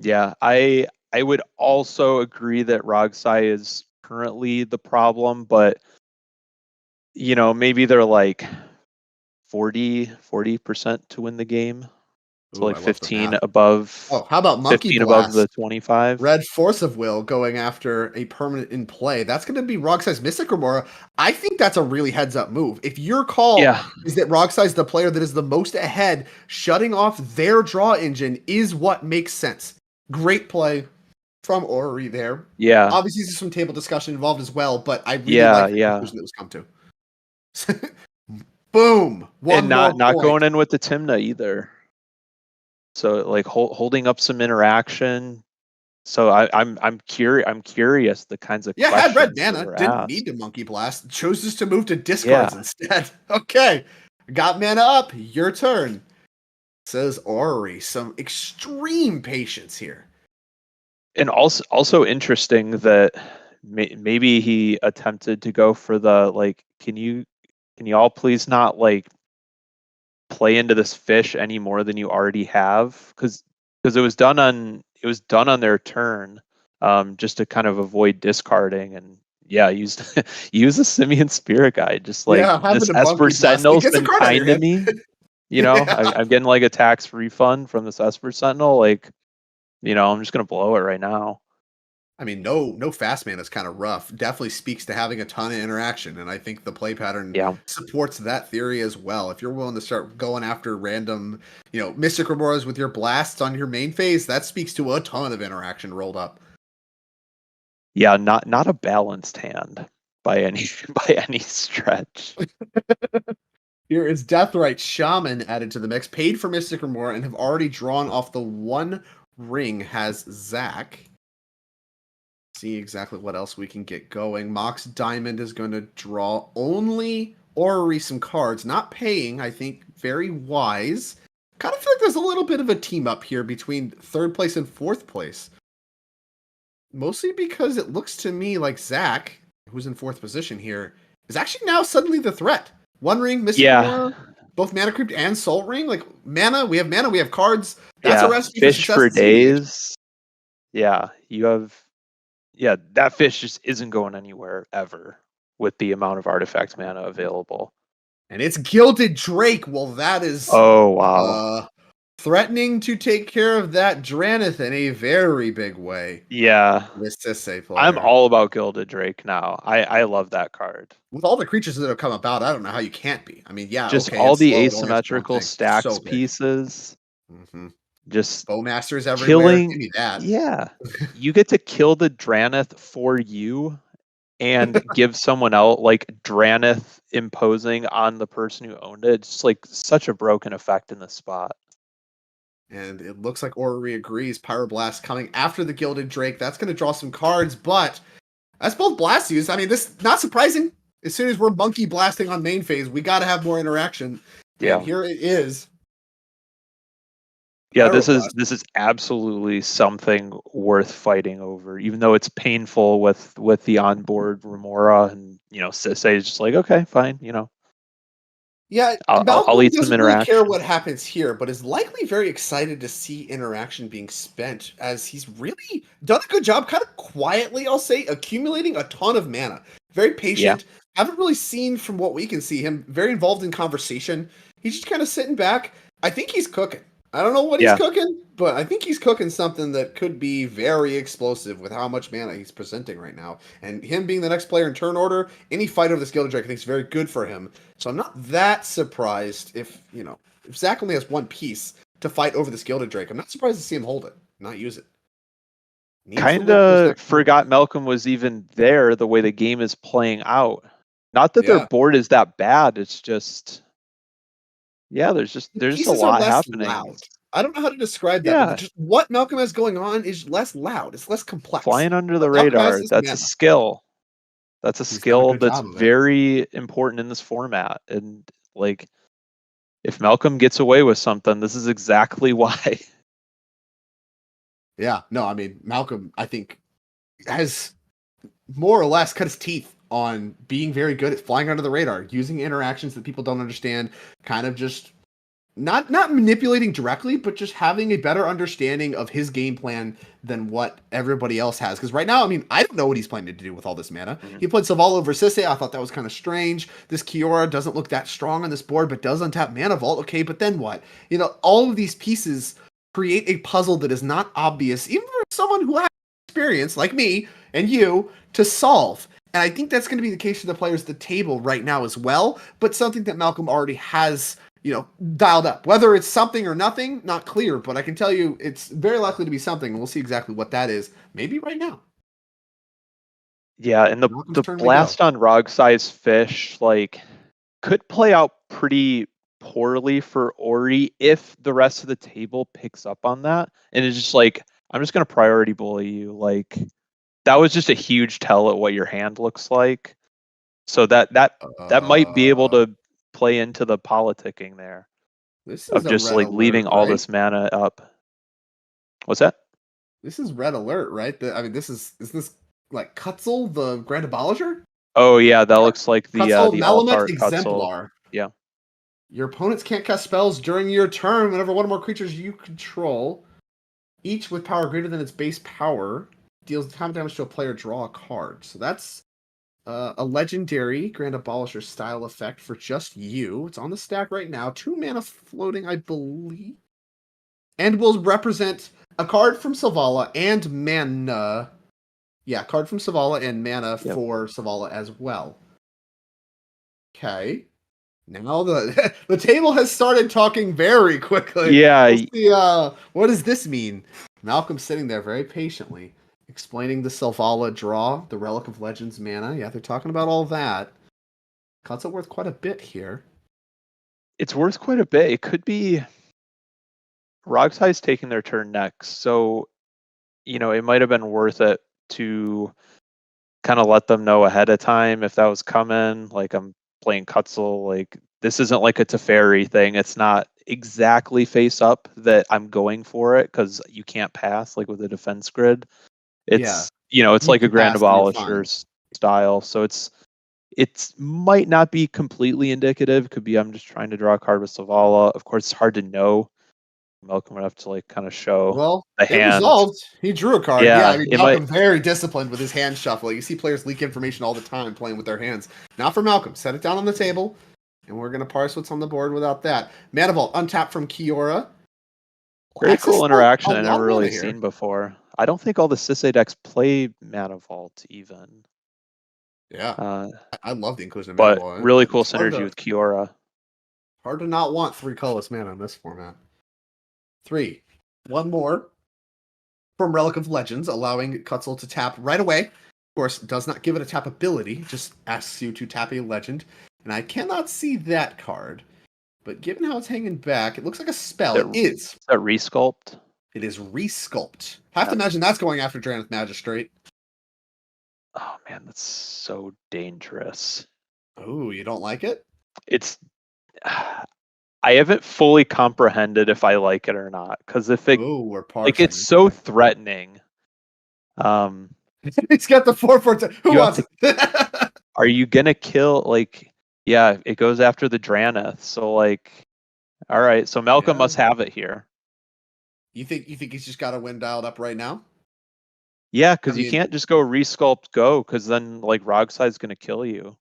[SPEAKER 2] Yeah, I would also agree that Rogsai is currently the problem, but maybe they're like 40% to win the game. So
[SPEAKER 1] Ooh,
[SPEAKER 2] like
[SPEAKER 1] I love the math. Oh, how about Monkey
[SPEAKER 2] 15 above the
[SPEAKER 1] Blast?
[SPEAKER 2] 25.
[SPEAKER 1] Red Force of Will going after a permanent in play. That's going to be Rogsai's Mystic Remora. I think that's a really heads up move. If your call
[SPEAKER 2] Yeah.
[SPEAKER 1] is that Rogsai's the player that is the most ahead, shutting off their draw engine is what makes sense. Great play from Ori there.
[SPEAKER 2] Yeah.
[SPEAKER 1] Obviously, there's some table discussion involved as well, but I really
[SPEAKER 2] Yeah,
[SPEAKER 1] like the
[SPEAKER 2] yeah.
[SPEAKER 1] conclusion that was come to. Boom!
[SPEAKER 2] And
[SPEAKER 1] One more
[SPEAKER 2] not
[SPEAKER 1] point.
[SPEAKER 2] going in with the Timna either. So like holding up some interaction. So I'm curious the kinds of
[SPEAKER 1] Yeah, had red
[SPEAKER 2] questions that
[SPEAKER 1] mana,
[SPEAKER 2] were
[SPEAKER 1] didn't need
[SPEAKER 2] asked.
[SPEAKER 1] to Monkey Blast, chose just to move to discards
[SPEAKER 2] Yeah.
[SPEAKER 1] instead. Okay, got mana up, your turn. Says Ori, some extreme patience here.
[SPEAKER 2] And also interesting that maybe he attempted to go for the like, can you all please not like play into this fish any more than you already have? Because it was done on their turn, just to kind of avoid discarding. And yeah, use the Simian Spirit Guide. Just like,
[SPEAKER 1] Yeah, having
[SPEAKER 2] this
[SPEAKER 1] a
[SPEAKER 2] Esper
[SPEAKER 1] Monkey Blast, it
[SPEAKER 2] Sentinel's
[SPEAKER 1] gets a
[SPEAKER 2] been
[SPEAKER 1] card out of your
[SPEAKER 2] kind to
[SPEAKER 1] hand.
[SPEAKER 2] me.
[SPEAKER 1] Yeah.
[SPEAKER 2] I'm getting like a tax refund from this Esper Sentinel. Like, I'm just gonna blow it right now.
[SPEAKER 1] I mean, no fast mana is kind of rough. Definitely speaks to having a ton of interaction, and I think the play pattern
[SPEAKER 2] Yeah.
[SPEAKER 1] supports that theory as well. If you're willing to start going after random, Mystic Remoras with your blasts on your main phase, that speaks to a ton of interaction rolled up.
[SPEAKER 2] Yeah, not a balanced hand by any by any stretch.
[SPEAKER 1] Here is Deathrite Shaman added to the mix, paid for Mystic Remora, and have already drawn off the one ring. Has Zach. See exactly what else we can get going. Mox Diamond is going to draw only Orrery some cards, not paying. I think very wise. Kind of feel like there's a little bit of a team up here between third place and fourth place. Mostly because it looks to me like Zach, who's in fourth position here, is actually now suddenly the threat. One ring, Mystic
[SPEAKER 2] Yeah.
[SPEAKER 1] Remora, both Mana Creep and Soul Ring. Like mana, we have cards. That's a
[SPEAKER 2] Yeah,
[SPEAKER 1] recipe for
[SPEAKER 2] fish
[SPEAKER 1] success
[SPEAKER 2] for
[SPEAKER 1] in CEDH.
[SPEAKER 2] days. Yeah, that fish just isn't going anywhere ever with the amount of artifact mana available.
[SPEAKER 1] And it's Gilded Drake. Well, that is
[SPEAKER 2] Oh, wow.
[SPEAKER 1] threatening to take care of that Dranith in a very big way.
[SPEAKER 2] Yeah.
[SPEAKER 1] This Sisse
[SPEAKER 2] I'm
[SPEAKER 1] player.
[SPEAKER 2] all about Gilded Drake now. I love that card.
[SPEAKER 1] With all the creatures that have come about, I don't know how you can't be. I mean, yeah,
[SPEAKER 2] Just
[SPEAKER 1] okay,
[SPEAKER 2] all
[SPEAKER 1] it's
[SPEAKER 2] the
[SPEAKER 1] slow. It only has one
[SPEAKER 2] asymmetrical
[SPEAKER 1] thing.
[SPEAKER 2] stacks
[SPEAKER 1] So big.
[SPEAKER 2] pieces.
[SPEAKER 1] Mm-hmm.
[SPEAKER 2] Just
[SPEAKER 1] Bowmasters everywhere.
[SPEAKER 2] killing.
[SPEAKER 1] Give me that.
[SPEAKER 2] Yeah. You get to kill the Dranith for you and give someone else like Dranith imposing on the person who owned it. It's like such a broken effect in the spot.
[SPEAKER 1] And it looks like Orrery agrees. Pyroblast coming after the Gilded Drake. That's going to draw some cards, but that's both blast use. I mean, this not surprising. As soon as we're monkey blasting on main phase, we got to have more interaction.
[SPEAKER 2] Yeah.
[SPEAKER 1] And here it is.
[SPEAKER 2] Yeah,
[SPEAKER 1] Pyroblast.
[SPEAKER 2] this is absolutely something worth fighting over, even though it's painful with the onboard Remora. And Sisse is just like, okay, fine,
[SPEAKER 1] Yeah,
[SPEAKER 2] I'll
[SPEAKER 1] Malcolm
[SPEAKER 2] eat some
[SPEAKER 1] doesn't really care
[SPEAKER 2] interaction.
[SPEAKER 1] what happens here, but is likely very excited to see interaction being spent as he's really done a good job, kind of quietly, I'll say, accumulating a ton of mana. Very
[SPEAKER 2] Yeah.
[SPEAKER 1] patient. Haven't really seen from what we can see him very involved in conversation. He's just kind of sitting back. I think he's cooking. I don't know what he's
[SPEAKER 2] Yeah.
[SPEAKER 1] cooking, but I think he's cooking something that could be very explosive with how much mana he's presenting right now. And him being the next player in turn order, any fight over this Gilded Drake I think is very good for him. So I'm not that surprised if Zach only has one piece to fight over this Gilded Drake. I'm not surprised to see him hold it, not use it. Needs to
[SPEAKER 2] Kind
[SPEAKER 1] look for his
[SPEAKER 2] of
[SPEAKER 1] next move.
[SPEAKER 2] forgot Malcolm was even there the way the game is playing out. Not that their
[SPEAKER 1] Yeah.
[SPEAKER 2] board is that bad. It's just, yeah, there's just
[SPEAKER 1] The
[SPEAKER 2] a
[SPEAKER 1] pieces are
[SPEAKER 2] lot
[SPEAKER 1] less
[SPEAKER 2] happening.
[SPEAKER 1] loud. I don't know how to describe that, but
[SPEAKER 2] Yeah,
[SPEAKER 1] just what Malcolm has going on is less loud. It's less complex.
[SPEAKER 2] flying under the
[SPEAKER 1] What Malcolm has
[SPEAKER 2] radar.
[SPEAKER 1] is
[SPEAKER 2] That's a
[SPEAKER 1] mana.
[SPEAKER 2] skill. That's a
[SPEAKER 1] He's done a
[SPEAKER 2] skill
[SPEAKER 1] good
[SPEAKER 2] that's
[SPEAKER 1] job of it.
[SPEAKER 2] very important in this format. And like, if Malcolm gets away with something, this is exactly why.
[SPEAKER 1] Yeah, no, I mean, Malcolm, I think, has more or less cut his teeth on being very good at flying under the radar, using interactions that people don't understand, kind of just not manipulating directly, but just having a better understanding of his game plan than what everybody else has. Because right now, I mean, I don't know what he's planning to do with all this mana.
[SPEAKER 2] Mhm.
[SPEAKER 1] He played Savala over Sisse. I thought that was kind of strange. This Kiora doesn't look that strong on this board, but does untap Mana Vault. Okay, but then what? You know, all of these pieces create a puzzle that is not obvious, even for someone who has experience like me and you, to solve. And I think that's going to be the case for the players at the table right now as well, but something that Malcolm already has, you know, dialed up. Whether it's something or nothing, not clear, but I can tell you it's very likely to be something. We'll see exactly what that is, maybe right now.
[SPEAKER 2] Yeah, and
[SPEAKER 1] Malcolm's
[SPEAKER 2] the
[SPEAKER 1] turn to go.
[SPEAKER 2] blast on Rog Size Fish, like, could play out pretty poorly for Ori if the rest of the table picks up on that. And it's just like, I'm just gonna priority bully you. Like, that was just a huge tell at what your hand looks like. So that might be able to play into the politicking there
[SPEAKER 1] This
[SPEAKER 2] of
[SPEAKER 1] is a
[SPEAKER 2] just
[SPEAKER 1] red
[SPEAKER 2] like
[SPEAKER 1] alert,
[SPEAKER 2] leaving all
[SPEAKER 1] right?
[SPEAKER 2] this mana up. What's that?
[SPEAKER 1] This is red alert, right? I mean, is this like Cutzel, the Grand Abolisher?
[SPEAKER 2] Oh yeah, that looks like
[SPEAKER 1] Cutzel
[SPEAKER 2] the alt
[SPEAKER 1] Malamet
[SPEAKER 2] art Cutzel.
[SPEAKER 1] Exemplar.
[SPEAKER 2] Yeah.
[SPEAKER 1] Your opponents can't cast spells during your turn whenever one or more creatures you control, each with power greater than its base power, deals time damage to a player, draw a card. So that's a legendary Grand Abolisher style effect for just you. It's on the stack right now. 2 mana floating, I believe. And will represent a card from Savala and mana. Yeah, card from Savala and mana
[SPEAKER 2] Yep.
[SPEAKER 1] for Savala as well. Okay. Now the table has started talking very quickly.
[SPEAKER 2] Yeah.
[SPEAKER 1] We'll see. What does this mean? Malcolm's sitting there very patiently, explaining the Selvala draw, the Relic of Legends mana. Yeah, they're talking about all that. Cuts it worth quite a bit here.
[SPEAKER 2] It's worth quite a bit. It could be Rogside's taking their turn next. So, you know, it might have been worth it to kind of let them know ahead of time if that was coming. Like, I'm playing Cutzel. Like, this isn't like a Teferi thing. It's not exactly face up that I'm going for it because you can't pass like with a defense grid.
[SPEAKER 1] Yeah,
[SPEAKER 2] It's, you know, it's
[SPEAKER 1] you
[SPEAKER 2] like a
[SPEAKER 1] can
[SPEAKER 2] Grand
[SPEAKER 1] pass and you're
[SPEAKER 2] Abolisher
[SPEAKER 1] fine.
[SPEAKER 2] style. So it's might not be completely indicative. Could be I'm just trying to draw a card with Savala. Of course, it's hard to know. Malcolm would have to like kind of show
[SPEAKER 1] Well,
[SPEAKER 2] the
[SPEAKER 1] it
[SPEAKER 2] hand.
[SPEAKER 1] resolved. He drew a card. Yeah, I
[SPEAKER 2] Yeah,
[SPEAKER 1] mean
[SPEAKER 2] it might.
[SPEAKER 1] Malcolm very disciplined with his hand shuffle. You see players leak information all the time playing with their hands. Not for Malcolm. Set it down on the table, and we're gonna parse what's on the board without that. Mana Vault untapped from Kiora.
[SPEAKER 2] Very
[SPEAKER 1] Access
[SPEAKER 2] cool
[SPEAKER 1] still a
[SPEAKER 2] interaction I
[SPEAKER 1] lot
[SPEAKER 2] never
[SPEAKER 1] of
[SPEAKER 2] really
[SPEAKER 1] mana here.
[SPEAKER 2] seen before. I don't think all the Sisse decks play Mana Vault even.
[SPEAKER 1] Yeah,
[SPEAKER 2] Uh,
[SPEAKER 1] I love the inclusion of Mana
[SPEAKER 2] but
[SPEAKER 1] Vault.
[SPEAKER 2] really cool
[SPEAKER 1] It's
[SPEAKER 2] synergy with Kiora.
[SPEAKER 1] hard to not want 3 colorless mana in this format. 3. One more from Relic of Legends, allowing Cutzel to tap right away. Of course, does not give it a tap ability, just asks you to tap a legend. And I cannot see that card. But given how it's hanging back, it looks like a spell.
[SPEAKER 2] That
[SPEAKER 1] It is.
[SPEAKER 2] that resculpt.
[SPEAKER 1] It is Resculpt. Have to
[SPEAKER 2] Yep.
[SPEAKER 1] imagine that's going after Drannith Magistrate.
[SPEAKER 2] Oh man, that's so dangerous.
[SPEAKER 1] Oh, you don't like it?
[SPEAKER 2] It's I haven't fully comprehended if I like it or not. Because if it
[SPEAKER 1] Oh, we're
[SPEAKER 2] like it's
[SPEAKER 1] parsing.
[SPEAKER 2] so threatening. Um,
[SPEAKER 1] It's got the 4/4. Who
[SPEAKER 2] you have
[SPEAKER 1] wants
[SPEAKER 2] to.
[SPEAKER 1] it?
[SPEAKER 2] Are you gonna kill like? Yeah, it goes after the Drannith. So like, all right. So Malcolm
[SPEAKER 1] Yeah.
[SPEAKER 2] must have it here.
[SPEAKER 1] You think he's just got a win dialed up right now?
[SPEAKER 2] Yeah,
[SPEAKER 1] I
[SPEAKER 2] because you
[SPEAKER 1] mean,
[SPEAKER 2] can't just go resculpt go, because then like Rogside's gonna kill you.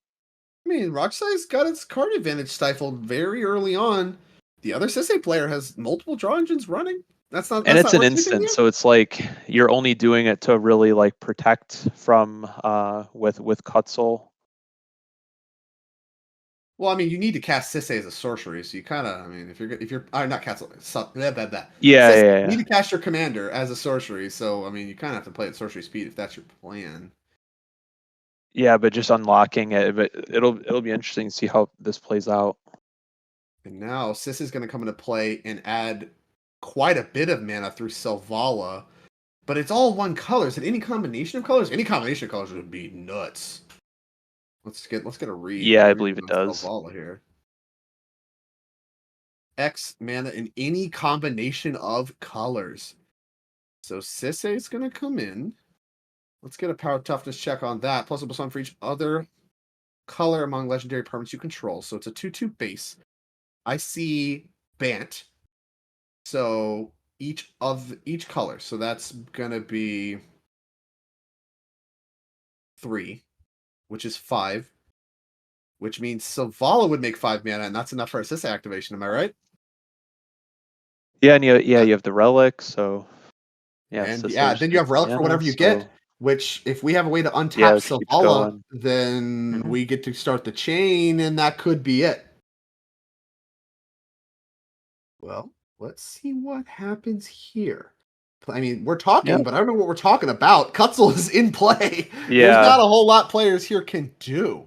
[SPEAKER 1] Rocksai's got its card advantage stifled very early on. The other Sisse player has multiple draw engines running.
[SPEAKER 2] And
[SPEAKER 1] That's
[SPEAKER 2] it's
[SPEAKER 1] not
[SPEAKER 2] an
[SPEAKER 1] worth anything
[SPEAKER 2] instant,
[SPEAKER 1] yet.
[SPEAKER 2] so it's like you're only doing it to really like protect from with Cutzel.
[SPEAKER 1] Well, I mean, you need to cast Sisse as a sorcery, so you kind of, I mean, if you're not cast,
[SPEAKER 2] Yeah,
[SPEAKER 1] Sisse,
[SPEAKER 2] yeah,
[SPEAKER 1] you need
[SPEAKER 2] yeah.
[SPEAKER 1] to cast your commander as a sorcery. So, I mean, you kind of have to play at sorcery speed if that's your plan.
[SPEAKER 2] Yeah, but just unlocking it, but it'll be interesting to see how this plays out.
[SPEAKER 1] And now Sisse is going to come into play and add quite a bit of mana through Selvala, but it's all one color. Is it any combination of colors? Any combination of colors would be nuts. Let's get a read.
[SPEAKER 2] Yeah, I
[SPEAKER 1] Read
[SPEAKER 2] believe it
[SPEAKER 1] on
[SPEAKER 2] does.
[SPEAKER 1] Selvala here. X mana in any combination of colors. So Sisse is going to come in. Let's get a power toughness check on that. Plus a +1 for each other color among legendary permanents you control. So it's a 2/2 base. I see Bant. So each color. So that's gonna be 3, which is 5, which means Savala would make 5 mana, and that's enough for a Sisay activation. Am I right?
[SPEAKER 2] Yeah, and you have the relic, so yeah,
[SPEAKER 1] And
[SPEAKER 2] Sisay just
[SPEAKER 1] then you
[SPEAKER 2] needs
[SPEAKER 1] have
[SPEAKER 2] the
[SPEAKER 1] relic for
[SPEAKER 2] mana,
[SPEAKER 1] whatever you
[SPEAKER 2] so
[SPEAKER 1] get. Which, if we have a way to
[SPEAKER 2] yeah,
[SPEAKER 1] untap
[SPEAKER 2] it keeps
[SPEAKER 1] Savala,
[SPEAKER 2] going.
[SPEAKER 1] then
[SPEAKER 2] Mhm.
[SPEAKER 1] we get to start the chain, and that could be it. Well, let's see what happens here. I mean, we're talking,
[SPEAKER 2] Yep.
[SPEAKER 1] but I don't know what we're talking about. Kutzel is in play. There's not
[SPEAKER 2] Yeah.
[SPEAKER 1] a whole lot players here can do.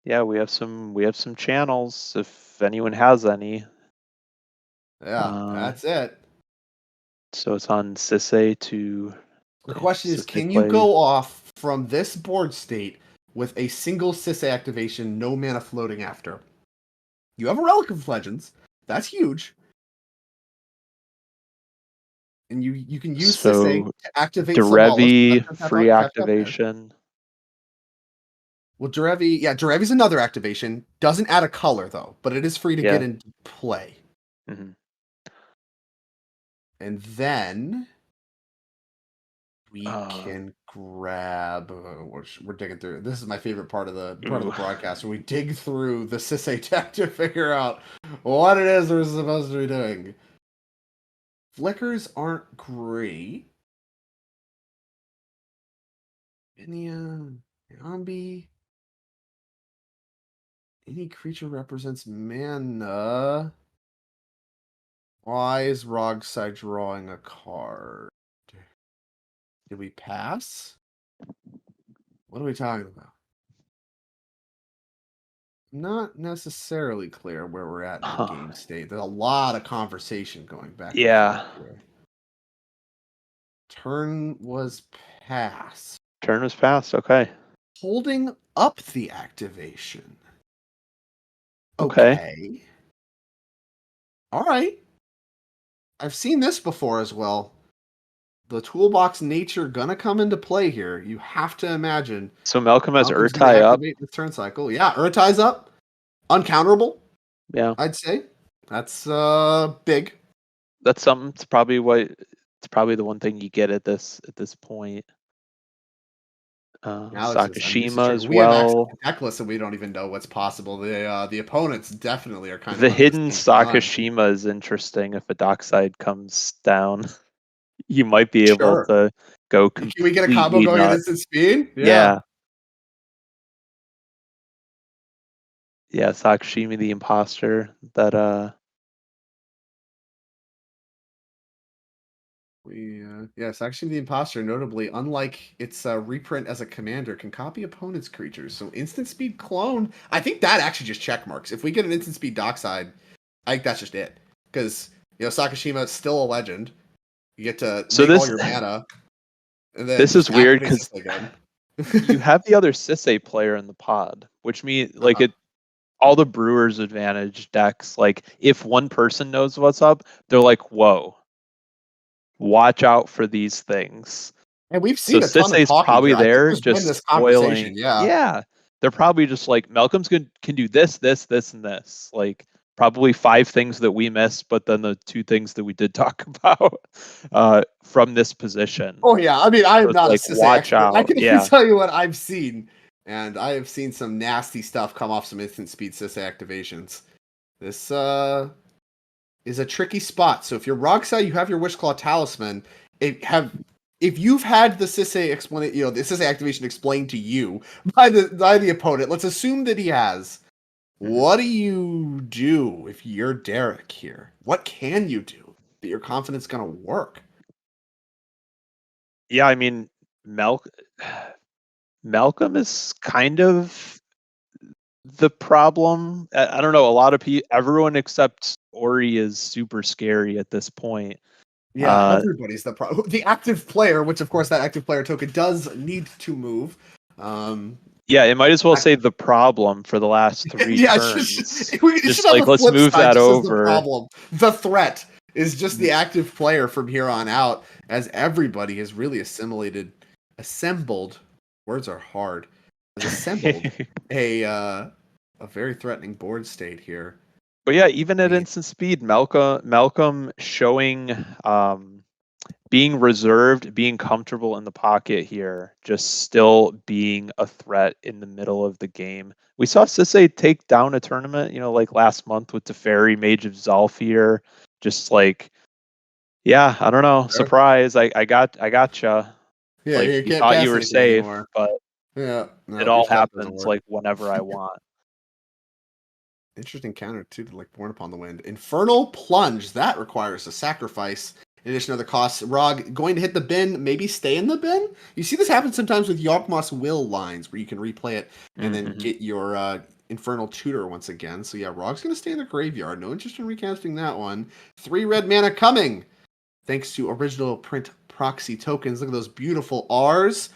[SPEAKER 2] Yeah, we have some channels if anyone has any.
[SPEAKER 1] Yeah,
[SPEAKER 2] Uh,
[SPEAKER 1] that's it.
[SPEAKER 2] so it's on Sisay to
[SPEAKER 1] The
[SPEAKER 2] if
[SPEAKER 1] question is,
[SPEAKER 2] Sisay
[SPEAKER 1] can you
[SPEAKER 2] plays.
[SPEAKER 1] go off from this board state with a single Sisay activation, no mana floating after? You have a Relic of Legends. That's huge. And you can use Sisay
[SPEAKER 2] So
[SPEAKER 1] to activate Savala. So
[SPEAKER 2] Derevi
[SPEAKER 1] that's
[SPEAKER 2] free
[SPEAKER 1] tap out there.
[SPEAKER 2] activation.
[SPEAKER 1] Well, Derevi's another activation. Doesn't add a color though, but it is free to get
[SPEAKER 2] Yeah.
[SPEAKER 1] into play.
[SPEAKER 2] hmm
[SPEAKER 1] And then we
[SPEAKER 2] Uh,
[SPEAKER 1] can grab. We're digging through. This is my favorite part of the
[SPEAKER 2] ooh.
[SPEAKER 1] broadcast, where we dig through the Sisay tech to figure out what it is we're supposed to be doing. Flickers aren't great. Minia, Yambi. Any creature represents mana. Why is Rogside drawing a card? Did we pass? What are we talking about? Not necessarily clear where we're at in the
[SPEAKER 2] Huh.
[SPEAKER 1] game state. There's a lot of conversation going back and forth
[SPEAKER 2] Yeah.
[SPEAKER 1] here. Turn was passed.
[SPEAKER 2] Turn was passed. Okay.
[SPEAKER 1] Holding up the activation.
[SPEAKER 2] Okay.
[SPEAKER 1] Okay. All right. I've seen this before as well. The toolbox nature gonna come into play here. You have to imagine
[SPEAKER 2] So Malcolm has
[SPEAKER 1] Malcolm's gonna
[SPEAKER 2] Urtai up.
[SPEAKER 1] activate this turn cycle. Yeah, Urtai's up. Uncounterable,
[SPEAKER 2] Yeah.
[SPEAKER 1] I'd say. That's big.
[SPEAKER 2] That's something. It's probably the one thing you get at this point.
[SPEAKER 1] Now it's just
[SPEAKER 2] Sakashima
[SPEAKER 1] tricky.
[SPEAKER 2] as
[SPEAKER 1] We have access
[SPEAKER 2] well.
[SPEAKER 1] to deck lists and we don't even know what's possible. The opponents definitely are kind of
[SPEAKER 2] The
[SPEAKER 1] under the
[SPEAKER 2] hidden
[SPEAKER 1] same gun.
[SPEAKER 2] Sakashima is interesting. If a dockside comes down, you might be able
[SPEAKER 1] Sure.
[SPEAKER 2] to go
[SPEAKER 1] Can we get a combo
[SPEAKER 2] completely
[SPEAKER 1] going at
[SPEAKER 2] nuts.
[SPEAKER 1] instant speed? Yeah.
[SPEAKER 2] Yeah. Yeah, Sakashima the imposter. That
[SPEAKER 1] Yes, actually, the imposter, notably, unlike its reprint as a commander, can copy opponent's creatures. So instant speed clone, I think that actually just check marks. If we get an instant speed dockside, I think that's just it. Because Sakashima is still a legend. You get to
[SPEAKER 2] so
[SPEAKER 1] make all
[SPEAKER 2] this
[SPEAKER 1] your mana, and then
[SPEAKER 2] this
[SPEAKER 1] just
[SPEAKER 2] is weird
[SPEAKER 1] activate
[SPEAKER 2] because
[SPEAKER 1] this again.
[SPEAKER 2] you have the other Sisay player in the pod, which means like
[SPEAKER 1] Uh-huh.
[SPEAKER 2] it all the Brewers advantage decks, like if one person knows what's up, they're like, whoa, watch out for these things.
[SPEAKER 1] And we've
[SPEAKER 2] So
[SPEAKER 1] seen a ton of
[SPEAKER 2] Sisay's
[SPEAKER 1] talking
[SPEAKER 2] probably
[SPEAKER 1] here. I think
[SPEAKER 2] there
[SPEAKER 1] there's been
[SPEAKER 2] just
[SPEAKER 1] this conversation.
[SPEAKER 2] spoiling.
[SPEAKER 1] Yeah.
[SPEAKER 2] Yeah. They're probably just like Malcolm's can do this, this, and this. Like probably 5 things that we missed, but then the 2 things that we did talk about from this position.
[SPEAKER 1] Oh yeah, I mean, I
[SPEAKER 2] So
[SPEAKER 1] am
[SPEAKER 2] it's
[SPEAKER 1] not a
[SPEAKER 2] like
[SPEAKER 1] Sisay
[SPEAKER 2] watch
[SPEAKER 1] expert. I
[SPEAKER 2] out.
[SPEAKER 1] can only
[SPEAKER 2] Yeah.
[SPEAKER 1] tell you what I've seen, and I have seen some nasty stuff come off some instant speed Sisay activations. This is a tricky spot. So if you're Rogsai, you have your Wishclaw Talisman. If you've had the Sisay the Sisay activation explained to you by the opponent, let's assume that he has.
[SPEAKER 2] Mhm.
[SPEAKER 1] What do you do if you're Derek here? What can you do that your confidence gonna work?
[SPEAKER 2] Yeah, I mean, Malcolm is kind of the problem. I don't know. A lot of people, everyone except Ori is super scary at this point.
[SPEAKER 1] Yeah, everybody's the problem. The active player, which of course that active player token does need to move.
[SPEAKER 2] Yeah, it might as well
[SPEAKER 1] I-
[SPEAKER 2] say the problem for the last 3
[SPEAKER 1] yeah,
[SPEAKER 2] turns.
[SPEAKER 1] it should
[SPEAKER 2] Just
[SPEAKER 1] have
[SPEAKER 2] like
[SPEAKER 1] a
[SPEAKER 2] let's
[SPEAKER 1] flip
[SPEAKER 2] move
[SPEAKER 1] side,
[SPEAKER 2] that
[SPEAKER 1] just as the
[SPEAKER 2] over.
[SPEAKER 1] problem. The threat is just
[SPEAKER 2] Mm.
[SPEAKER 1] the active player from here on out, as everybody has really assembled. Words are hard. Has assembled a very threatening board state here.
[SPEAKER 2] But yeah, even at
[SPEAKER 1] mean-
[SPEAKER 2] instant speed, Malcolm showing being reserved, being comfortable in the pocket here, just still being a threat in the middle of the game. We saw Sisse take down a tournament, like last month with Teferi, Mage of Zalfir. Just like, yeah, I don't know. Surprise. I gotcha.
[SPEAKER 1] Yeah,
[SPEAKER 2] Like
[SPEAKER 1] you
[SPEAKER 2] you
[SPEAKER 1] can't
[SPEAKER 2] thought you
[SPEAKER 1] pass
[SPEAKER 2] were
[SPEAKER 1] anything
[SPEAKER 2] safe,
[SPEAKER 1] anymore.
[SPEAKER 2] but
[SPEAKER 1] Yeah, no,
[SPEAKER 2] it
[SPEAKER 1] your
[SPEAKER 2] all
[SPEAKER 1] stuff doesn't
[SPEAKER 2] happens
[SPEAKER 1] work.
[SPEAKER 2] like whenever I want.
[SPEAKER 1] Interesting counter too to like Born Upon the Wind. Infernal Plunge, that requires a sacrifice. In addition to other costs, Rog going to hit the bin, maybe stay in the bin. You see this happen sometimes with Yawgmoth's Will lines, where you can replay it and then get your Infernal Tutor once again. So yeah, Rog's going to stay in the graveyard. No interest in recasting that one. 3 red mana coming, thanks to original print proxy tokens. Look at those beautiful R's.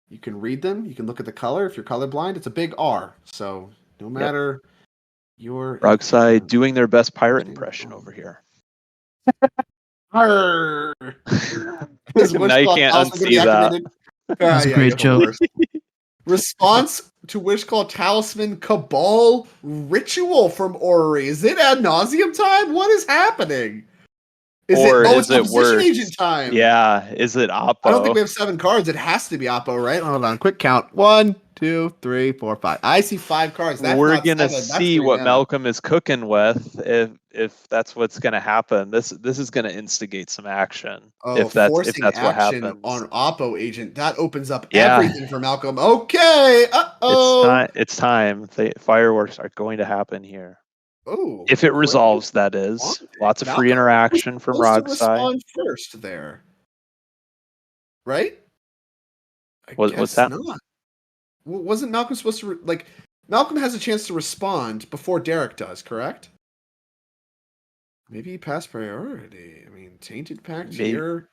[SPEAKER 1] You can read them. You can look at the color. If you're colorblind, it's a big R. So no matter your
[SPEAKER 2] Rogside
[SPEAKER 1] intent.
[SPEAKER 2] doing their best pirate impression over here.
[SPEAKER 1] Arr! Is
[SPEAKER 2] Now you
[SPEAKER 1] Wishclaw
[SPEAKER 2] can't
[SPEAKER 1] Talisman going to be
[SPEAKER 2] unsee that.
[SPEAKER 1] activated?
[SPEAKER 3] That's a
[SPEAKER 1] Yeah,
[SPEAKER 3] great
[SPEAKER 1] you're the
[SPEAKER 3] joke.
[SPEAKER 1] worst. Response to Wishclaw Talisman Cabal Ritual from Ori. Is it ad nauseum time? What is happening?
[SPEAKER 2] Or
[SPEAKER 1] it's
[SPEAKER 2] is it
[SPEAKER 1] opposition
[SPEAKER 2] worse?
[SPEAKER 1] agent time.
[SPEAKER 2] Yeah, is it Oppo?
[SPEAKER 1] I don't think we have 7 cards. It has to be Oppo, right? Hold on, quick count. 1, 2, 3, 4, 5. I see 5 cards. That's
[SPEAKER 2] We're
[SPEAKER 1] not
[SPEAKER 2] gonna
[SPEAKER 1] 7. That's
[SPEAKER 2] see
[SPEAKER 1] 3
[SPEAKER 2] what
[SPEAKER 1] mana.
[SPEAKER 2] Malcolm is cooking with if that's what's gonna happen. This is gonna instigate some action.
[SPEAKER 1] Oh,
[SPEAKER 2] if that's
[SPEAKER 1] forcing
[SPEAKER 2] what
[SPEAKER 1] action
[SPEAKER 2] happens.
[SPEAKER 1] on Oppo agent. That opens up
[SPEAKER 2] Yeah.
[SPEAKER 1] everything for Malcolm. Okay. Uh-oh.
[SPEAKER 2] It's time. Fireworks are going to happen here.
[SPEAKER 1] Oh,
[SPEAKER 2] If it
[SPEAKER 1] quick
[SPEAKER 2] resolves, that is.
[SPEAKER 1] responding.
[SPEAKER 2] Lots of free
[SPEAKER 1] Malcolm
[SPEAKER 2] interaction
[SPEAKER 1] was
[SPEAKER 2] from
[SPEAKER 1] supposed to
[SPEAKER 2] Rogside.
[SPEAKER 1] respond first there, right? I
[SPEAKER 2] What's
[SPEAKER 1] guess
[SPEAKER 2] that?
[SPEAKER 1] not. Wasn't Malcolm supposed to Malcolm has a chance to respond before Derek does, correct? Maybe he passed priority. I mean, Tainted Pact here.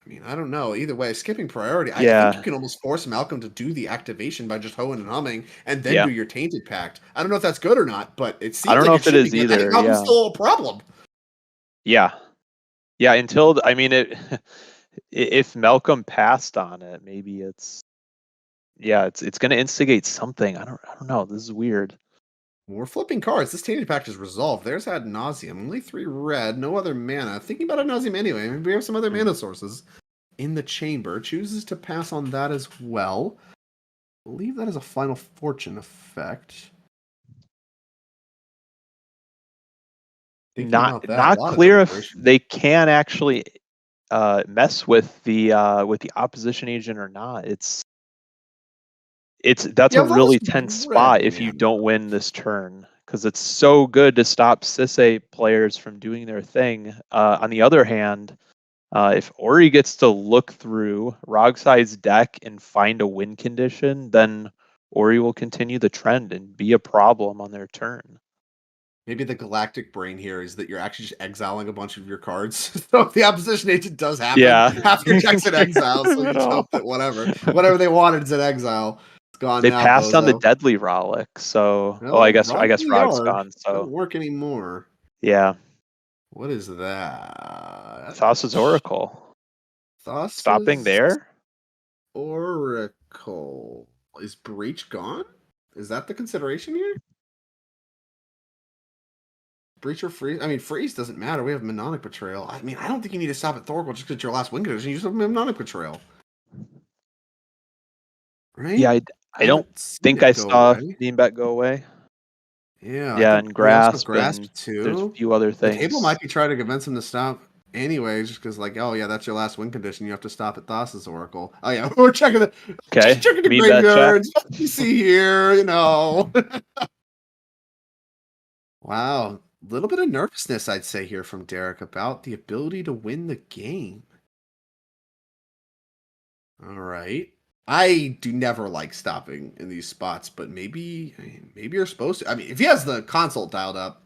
[SPEAKER 1] I mean, I don't know. Either way, skipping priority. I think you can almost force Malcolm to do the activation by just hoeing and humming and then do your Tainted Pact. I don't know if that's good or not, but it seems
[SPEAKER 2] I don't
[SPEAKER 1] like
[SPEAKER 2] know
[SPEAKER 1] it
[SPEAKER 2] if it
[SPEAKER 1] should
[SPEAKER 2] is
[SPEAKER 1] be good. I think
[SPEAKER 2] either.
[SPEAKER 1] Malcolm's
[SPEAKER 2] Yeah.
[SPEAKER 1] still a problem.
[SPEAKER 2] Yeah. Yeah, until if Malcolm passed on it, maybe it's going to instigate something. I don't know. This is weird.
[SPEAKER 1] We're flipping cards. This Tainted Pact is resolved. There's ad nauseum. Only 3 red, no other mana. Thinking about ad nauseum anyway. Maybe we have some other mana sources in the chamber. Chooses to pass on that as well. I believe that is a Final Fortune effect.
[SPEAKER 2] Not clear if they can actually mess with the opposition agent or not. That's a really tense spot if you don't win this turn, because it's so good to stop Sisse players from doing their thing. On the other hand, if Ori gets to look through Rogside's deck and find a win condition, then Ori will continue the trend and be a problem on their turn.
[SPEAKER 1] Maybe the galactic brain here is that you're actually just exiling a bunch of your cards. So if the opposition agent does happen, half your deck's in exile, so you just hope that whatever they wanted is in exile. It's gone
[SPEAKER 2] they
[SPEAKER 1] now.
[SPEAKER 2] They passed
[SPEAKER 1] Bozo.
[SPEAKER 2] on the Deadly Relic, so I guess Rog's gone. So
[SPEAKER 1] doesn't work anymore.
[SPEAKER 2] Yeah.
[SPEAKER 1] What is that?
[SPEAKER 2] Thassa's Oracle.
[SPEAKER 1] Thassa's
[SPEAKER 2] stopping there?
[SPEAKER 1] Oracle. Is Breach gone? Is that the consideration here? Breach or Freeze? I mean, Freeze doesn't matter. We have Mnemonic Betrayal. I mean, I don't think you need to stop at Thoracle just because it's your last win condition. You just have Mnemonic Betrayal. Right?
[SPEAKER 2] Yeah, I don't think I saw Beanbat go away.
[SPEAKER 1] Yeah.
[SPEAKER 2] Yeah, and Grasp
[SPEAKER 1] too.
[SPEAKER 2] There's a few other things.
[SPEAKER 1] The table might be trying to convince him to stop anyways, just because, like, oh, yeah, that's your last win condition. You have to stop at Thassa's Oracle. Oh, yeah, we're checking the graveyards. What do you see here? Wow. A little bit of nervousness, I'd say, here from Derek about the ability to win the game. All right. I do never like stopping in these spots, but maybe you're supposed to. I mean, if he has the consult dialed up.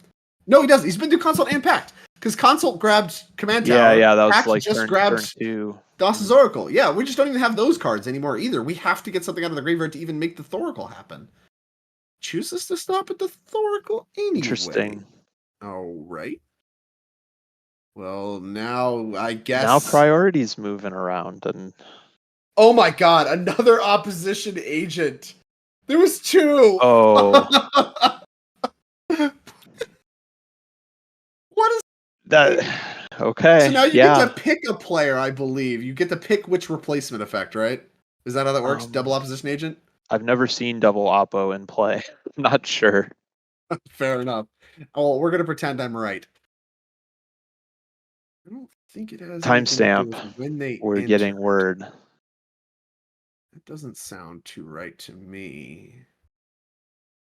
[SPEAKER 1] No, he doesn't. He's been through consult and Pact. Because consult grabbed Command Tower.
[SPEAKER 2] Yeah, that was
[SPEAKER 1] Pact
[SPEAKER 2] like
[SPEAKER 1] just
[SPEAKER 2] turn 2.
[SPEAKER 1] Thassa's Oracle. Yeah, we just don't even have those cards anymore either. We have to get something out of the graveyard to even make the Thoracle happen. Chooses to stop at the Thoracle anyway.
[SPEAKER 2] Interesting.
[SPEAKER 1] All right. Well, now I guess
[SPEAKER 2] now priorities moving around and.
[SPEAKER 1] Oh my God! Another opposition agent There was 2.
[SPEAKER 2] Oh,
[SPEAKER 1] What is
[SPEAKER 2] that.
[SPEAKER 1] So
[SPEAKER 2] Okay,
[SPEAKER 1] now you get to
[SPEAKER 2] yeah.
[SPEAKER 1] pick a player, I believe. You get to pick which replacement effect, right? Is that how that works? Double
[SPEAKER 2] Um,
[SPEAKER 1] opposition agent?
[SPEAKER 2] I've never seen double oppo in play. I'm not sure.
[SPEAKER 1] Fair enough. Oh, we're gonna pretend I'm right. I don't think it has anything to do
[SPEAKER 2] Timestamp.
[SPEAKER 1] with when they
[SPEAKER 2] We're
[SPEAKER 1] enter.
[SPEAKER 2] getting word.
[SPEAKER 1] That doesn't sound too right to me.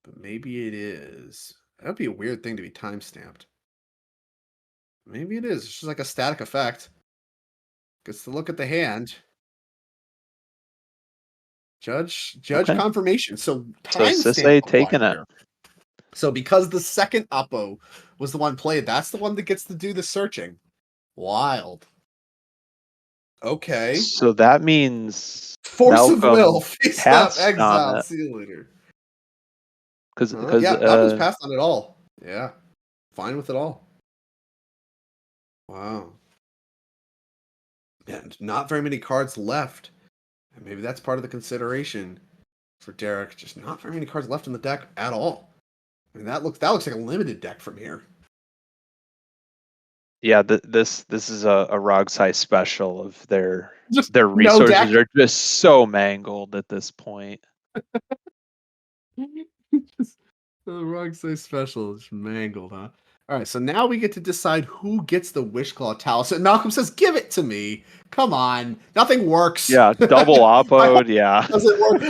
[SPEAKER 1] But maybe it is. That'd be a weird thing to be timestamped. Maybe it is. It's just like a static effect. Gets to look at the hand. Judge
[SPEAKER 2] Okay.
[SPEAKER 1] confirmation. So
[SPEAKER 2] So
[SPEAKER 1] timestamp
[SPEAKER 2] Sisse
[SPEAKER 1] applied
[SPEAKER 2] taking it.
[SPEAKER 1] here. So because the second Oppo was the one played, that's the one that gets to do the searching. Wild. Okay.
[SPEAKER 2] So that means
[SPEAKER 1] Force of will.
[SPEAKER 2] Malcolm
[SPEAKER 1] Face up.
[SPEAKER 2] passed on
[SPEAKER 1] Exile.
[SPEAKER 2] it
[SPEAKER 1] See you later.
[SPEAKER 2] because
[SPEAKER 1] Yeah, Malcolm's passed on it all. Yeah. Fine with it all. Wow. And not very many cards left. And maybe that's part of the consideration for Derek. Just not very many cards left in the deck at all. I mean, that looks like a limited deck from here.
[SPEAKER 2] yeah, this is a Rog size special of
[SPEAKER 1] Just
[SPEAKER 2] their
[SPEAKER 1] no
[SPEAKER 2] resources
[SPEAKER 1] deck.
[SPEAKER 2] are just so mangled at this point.
[SPEAKER 1] Just the wrong size special is mangled, huh? All right, so now we get to decide who gets the Wishclaw Talisman. Malcolm says, "Give it to me. Come on, nothing works.
[SPEAKER 2] Yeah, double
[SPEAKER 1] My whole
[SPEAKER 2] oppoed, yeah.
[SPEAKER 1] doesn't work."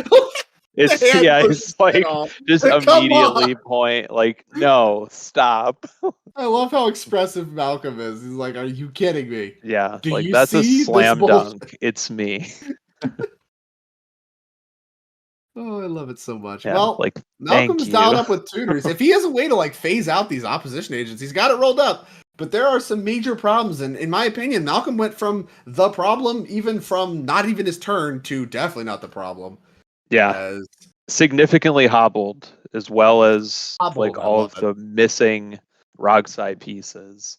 [SPEAKER 1] The
[SPEAKER 2] It's
[SPEAKER 1] hand
[SPEAKER 2] yeah,
[SPEAKER 1] pushes
[SPEAKER 2] it's
[SPEAKER 1] it
[SPEAKER 2] like
[SPEAKER 1] off.
[SPEAKER 2] just
[SPEAKER 1] Come on.
[SPEAKER 2] immediately point like, no, stop.
[SPEAKER 1] I love how expressive Malcolm is. He's like, "Are you kidding me?
[SPEAKER 2] Yeah,
[SPEAKER 1] Do
[SPEAKER 2] like
[SPEAKER 1] you
[SPEAKER 2] that's a
[SPEAKER 1] see this
[SPEAKER 2] slam
[SPEAKER 1] bullshit?"
[SPEAKER 2] dunk. It's me.
[SPEAKER 1] Oh, I love it so much.
[SPEAKER 2] Yeah,
[SPEAKER 1] Well,
[SPEAKER 2] like
[SPEAKER 1] Malcolm
[SPEAKER 2] thank
[SPEAKER 1] is dialed
[SPEAKER 2] you.
[SPEAKER 1] up with tutors. If he has a way to like phase out these opposition agents, he's got it rolled up. But there are some major problems, and in my opinion, Malcolm went from the problem, even from not even his turn, to definitely not the problem.
[SPEAKER 2] Yeah,
[SPEAKER 1] As
[SPEAKER 2] significantly hobbled as well as like
[SPEAKER 1] hobbled, I
[SPEAKER 2] all
[SPEAKER 1] love
[SPEAKER 2] of
[SPEAKER 1] it.
[SPEAKER 2] the missing Rogside pieces.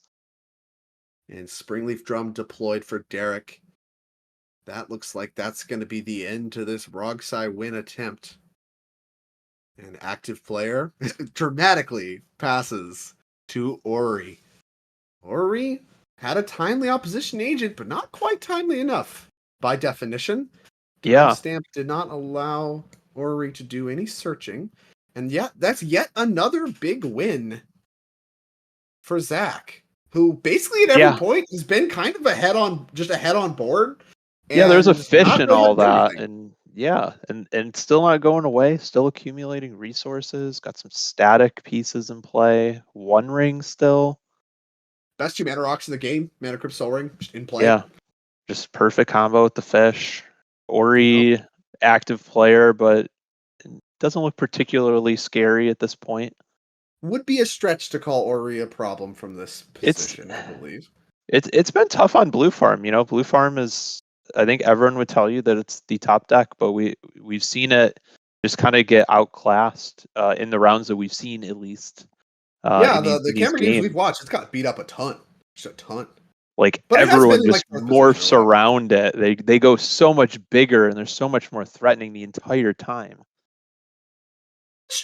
[SPEAKER 1] And Springleaf Drum deployed for Derek. That looks like that's going to be the end to this Rogsai win attempt. An active player dramatically passes to Ori. Ori had a timely opposition agent, but not quite timely enough. By definition,
[SPEAKER 2] Yeah,
[SPEAKER 1] timestamp did not allow Ori to do any searching. And yet, that's yet another big win for Zach, who basically at every
[SPEAKER 2] yeah,
[SPEAKER 1] point has been kind of ahead on board
[SPEAKER 2] yeah. There's a
[SPEAKER 1] and
[SPEAKER 2] fish
[SPEAKER 1] not
[SPEAKER 2] and
[SPEAKER 1] really had
[SPEAKER 2] all
[SPEAKER 1] to do
[SPEAKER 2] that,
[SPEAKER 1] anything.
[SPEAKER 2] and yeah, and still not going away. Still accumulating resources. Got some static pieces in play. One ring still.
[SPEAKER 1] Best 2 mana rocks in the game, Mana Crypt Soul Ring in play.
[SPEAKER 2] Yeah, just perfect combo with the fish.
[SPEAKER 1] Yep.
[SPEAKER 2] Ori, active player, but doesn't look particularly scary at this point.
[SPEAKER 1] Would be a stretch to call Ori a problem from this
[SPEAKER 2] It's
[SPEAKER 1] position, I believe.
[SPEAKER 2] it's been tough on Blue Farm. You know, Blue Farm is. I think everyone would tell you that it's the top deck, but we've seen it just kind of get outclassed in the rounds that we've seen, at least
[SPEAKER 1] Yeah,
[SPEAKER 2] in
[SPEAKER 1] the
[SPEAKER 2] these
[SPEAKER 1] camera games we've
[SPEAKER 2] games.
[SPEAKER 1] watched, it's got beat up a ton. Just a ton.
[SPEAKER 2] Like
[SPEAKER 1] But it has been
[SPEAKER 2] everyone
[SPEAKER 1] in like
[SPEAKER 2] just
[SPEAKER 1] fourth position or
[SPEAKER 2] morphs
[SPEAKER 1] whatever.
[SPEAKER 2] around it. They go so much bigger and they're so much more threatening the entire time.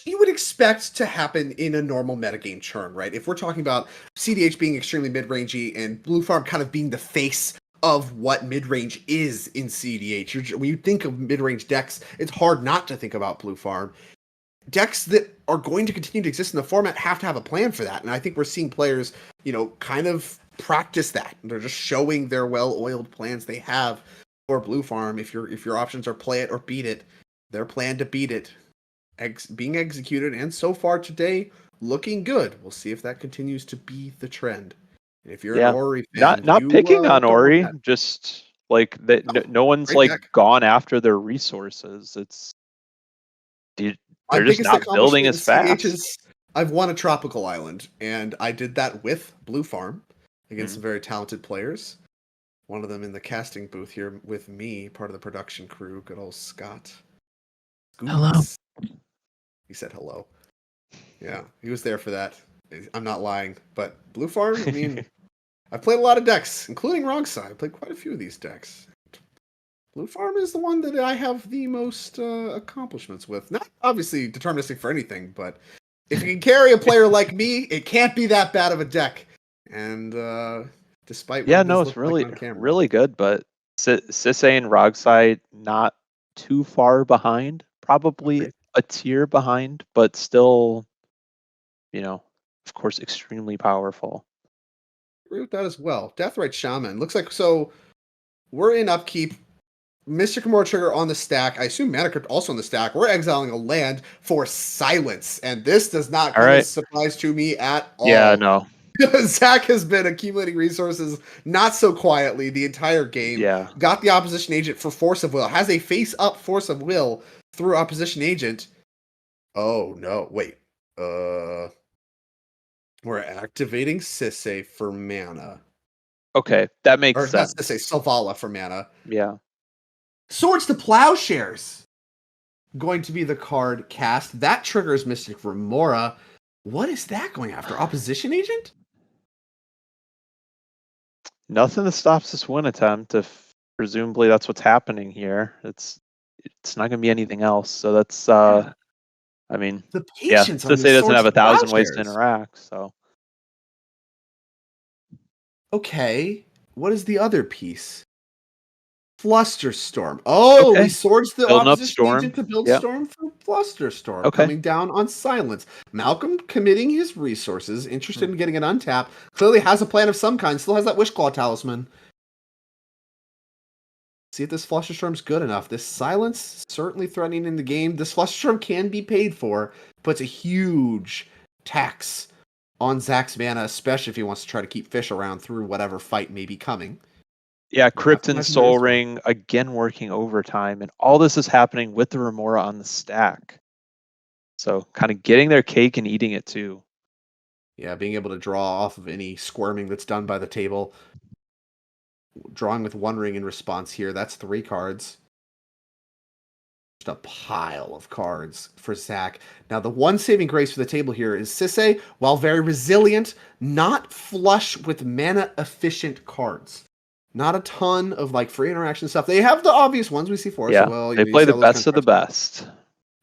[SPEAKER 1] You would expect to happen in a normal metagame churn, right? If we're talking about CDH being extremely mid-rangey and Blue Farm kind of being the face of what mid-range is in CDH. When you think of mid-range decks, it's hard not to think about Blue Farm. Decks that are going to continue to exist in the format have to have a plan for that. And I think we're seeing players, kind of practice that. They're just showing their well-oiled plans they have for Blue Farm. If your options are play it or beat it, their plan to beat it being executed, and so far today looking good. We'll see if that continues to be the trend. If you're an
[SPEAKER 2] Yeah,
[SPEAKER 1] Ori fan,
[SPEAKER 2] not
[SPEAKER 1] you
[SPEAKER 2] picking on
[SPEAKER 1] don't want
[SPEAKER 2] Ori,
[SPEAKER 1] that.
[SPEAKER 2] just like that.
[SPEAKER 1] No,
[SPEAKER 2] No one's
[SPEAKER 1] great
[SPEAKER 2] like
[SPEAKER 1] deck.
[SPEAKER 2] gone after their resources.
[SPEAKER 1] My
[SPEAKER 2] They're just
[SPEAKER 1] biggest
[SPEAKER 2] not building
[SPEAKER 1] accomplishment in
[SPEAKER 2] as
[SPEAKER 1] CDH
[SPEAKER 2] fast.
[SPEAKER 1] is I've won a tropical island, and I did that with Blue Farm against some
[SPEAKER 2] Mhm.
[SPEAKER 1] very talented players. One of them in the casting booth here with me, part of the production crew. Good old Scott.
[SPEAKER 2] Hello.
[SPEAKER 1] Scoots. He said hello. Yeah, he was there for that. I'm not lying. But Blue Farm, I mean, I've played a lot of decks, including Wrong Side. I played quite a few of these decks. Blue Farm is the one that I have the most accomplishments with. Not obviously deterministic for anything, but if you can carry a player like me, it can't be that bad of a deck. And despite what
[SPEAKER 2] Yeah,
[SPEAKER 1] it
[SPEAKER 2] no,
[SPEAKER 1] does
[SPEAKER 2] it's
[SPEAKER 1] look like
[SPEAKER 2] really
[SPEAKER 1] on camera,
[SPEAKER 2] really good, but Sisse and Rogside not too far behind, probably
[SPEAKER 1] right?
[SPEAKER 2] a tier behind, but still, you know, of course, extremely powerful.
[SPEAKER 1] Agree with that as well. Deathrite Shaman looks like so. We're in upkeep. Mystic Kimura Trigger on the stack. I assume Mana Crypt also on the stack. We're exiling a land for silence, and this does not
[SPEAKER 2] All
[SPEAKER 1] come as
[SPEAKER 2] right.
[SPEAKER 1] a surprise to me at
[SPEAKER 2] Yeah,
[SPEAKER 1] all.
[SPEAKER 2] no.
[SPEAKER 1] Zach has been accumulating resources not so quietly the entire game.
[SPEAKER 2] Yeah.
[SPEAKER 1] Got the opposition agent for Force of Will. Has a face-up Force of Will through opposition agent. Oh no! Wait. We're activating Sisse for mana,
[SPEAKER 2] Okay, that makes
[SPEAKER 1] or not Sisse,
[SPEAKER 2] sense.
[SPEAKER 1] Selvala for mana.
[SPEAKER 2] Yeah.
[SPEAKER 1] Swords to Plowshares going to be the card cast. That triggers Mystic Remora. What is that going after? Opposition agent?
[SPEAKER 2] Nothing that stops this win attempt. If presumably that's what's happening here, it's not going to be anything else. So that's
[SPEAKER 1] Yeah.
[SPEAKER 2] I mean,
[SPEAKER 1] The
[SPEAKER 2] yeah,
[SPEAKER 1] patience on
[SPEAKER 2] Sisse
[SPEAKER 1] this
[SPEAKER 2] doesn't
[SPEAKER 1] Swords
[SPEAKER 2] have
[SPEAKER 1] to
[SPEAKER 2] 1,000 ways to
[SPEAKER 1] Plowshares.
[SPEAKER 2] interact. So
[SPEAKER 1] Okay. What is the other piece? Flusterstorm. Oh, we
[SPEAKER 2] okay,
[SPEAKER 1] swords the
[SPEAKER 2] building up
[SPEAKER 1] opposition agent
[SPEAKER 2] Storm.
[SPEAKER 1] to build
[SPEAKER 2] Yep.
[SPEAKER 1] Storm for Flusterstorm,
[SPEAKER 2] Okay.
[SPEAKER 1] coming down on silence. Malcolm committing his resources, interested
[SPEAKER 2] Hmm.
[SPEAKER 1] in getting an untap, clearly has a plan of some kind, still has that Wishclaw talisman. See if this Flusterstorm's good enough. This silence certainly threatening in the game. This Flusterstorm can be paid for, puts a huge tax on Zach's mana, especially if he wants to try to keep fish around through whatever fight may be coming.
[SPEAKER 2] Yeah,
[SPEAKER 1] You have
[SPEAKER 2] Crypt
[SPEAKER 1] to
[SPEAKER 2] and
[SPEAKER 1] imagine there
[SPEAKER 2] Soul
[SPEAKER 1] is one.
[SPEAKER 2] Ring again working overtime, and all this is happening with the Remora on the stack. So kind of getting their cake and eating it too.
[SPEAKER 1] Yeah, being able to draw off of any squirming that's done by the table. Drawing with one ring in response here. That's 3 cards. Just a pile of cards for Zach. Now, the one saving grace for the table here is Sisse, while very resilient, not flush with mana efficient cards. Not a ton of like free interaction stuff. They have the obvious ones we see for us. So,
[SPEAKER 2] Yeah,
[SPEAKER 1] well,
[SPEAKER 2] they
[SPEAKER 1] you
[SPEAKER 2] play
[SPEAKER 1] see
[SPEAKER 2] the
[SPEAKER 1] all those kinds
[SPEAKER 2] best
[SPEAKER 1] of
[SPEAKER 2] of the
[SPEAKER 1] cards.
[SPEAKER 2] best.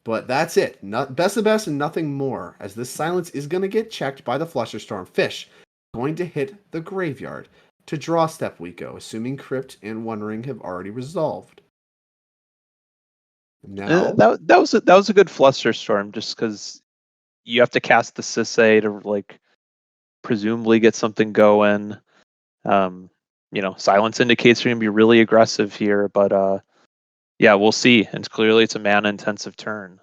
[SPEAKER 1] But that's it. Not best of best and nothing more. As this silence is going to get checked by the Flusterstorm. Fish going to hit the graveyard to draw step we go, assuming Crypt and One Ring have already resolved. Now,
[SPEAKER 2] That was a good Flusterstorm, just because you have to cast the Sisse to like presumably get something going. Silence indicates you're gonna be really aggressive here, but yeah, we'll see. And clearly, it's a mana intensive turn.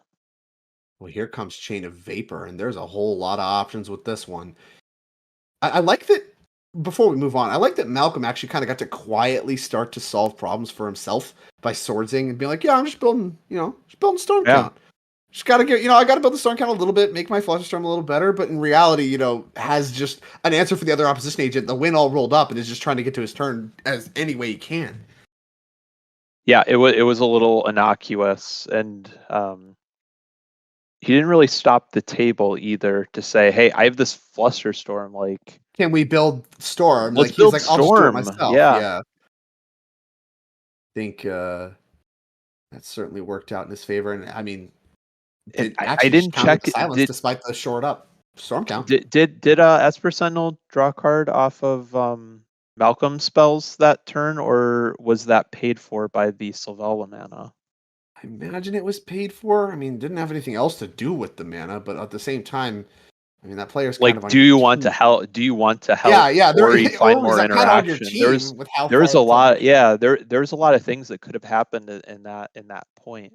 [SPEAKER 1] well, here comes Chain of Vapor, and there's a whole lot of options with this one. I like that. Before we move on, I like that Malcolm actually kind of got to quietly start to solve problems for himself by swordsing and being like, "Yeah, I'm just building, just building storm
[SPEAKER 2] Yeah,
[SPEAKER 1] count. Just gotta get, I gotta build the storm count a little bit, make my Flusterstorm a little better." But in reality, has just an answer for the other opposition agent. The win all rolled up, and is just trying to get to his turn as any way he can.
[SPEAKER 2] yeah, it was a little innocuous, and he didn't really stop the table either to say, "Hey, I have this Flusterstorm. Like,
[SPEAKER 1] Can we build storm?
[SPEAKER 2] let's
[SPEAKER 1] Like he's
[SPEAKER 2] build
[SPEAKER 1] like, I'll just do it
[SPEAKER 2] Storm."
[SPEAKER 1] myself.
[SPEAKER 2] Yeah,
[SPEAKER 1] Yeah, I think that certainly worked out in his favor. And I mean,
[SPEAKER 2] and
[SPEAKER 1] did
[SPEAKER 2] I
[SPEAKER 1] actually just
[SPEAKER 2] didn't
[SPEAKER 1] counter
[SPEAKER 2] check.
[SPEAKER 1] the silence despite the short up storm count.
[SPEAKER 2] Did Esper Sentinel draw a card off of Malcolm spells that turn, or was that paid for by the Sylvella mana?
[SPEAKER 1] I imagine it was paid for. I mean, didn't have anything else to do with the mana, but at the same time, I mean that player's kind
[SPEAKER 2] Like,
[SPEAKER 1] of on
[SPEAKER 2] do
[SPEAKER 1] your
[SPEAKER 2] you want to
[SPEAKER 1] team.
[SPEAKER 2] help? Do you want to
[SPEAKER 1] Yeah,
[SPEAKER 2] help
[SPEAKER 1] yeah. There
[SPEAKER 2] Ori find
[SPEAKER 1] or is
[SPEAKER 2] more
[SPEAKER 1] that kind of on your
[SPEAKER 2] interaction?
[SPEAKER 1] team with how
[SPEAKER 2] There's
[SPEAKER 1] far
[SPEAKER 2] a
[SPEAKER 1] the table
[SPEAKER 2] lot.
[SPEAKER 1] came?
[SPEAKER 2] Yeah, there's a lot of things that could have happened in that point.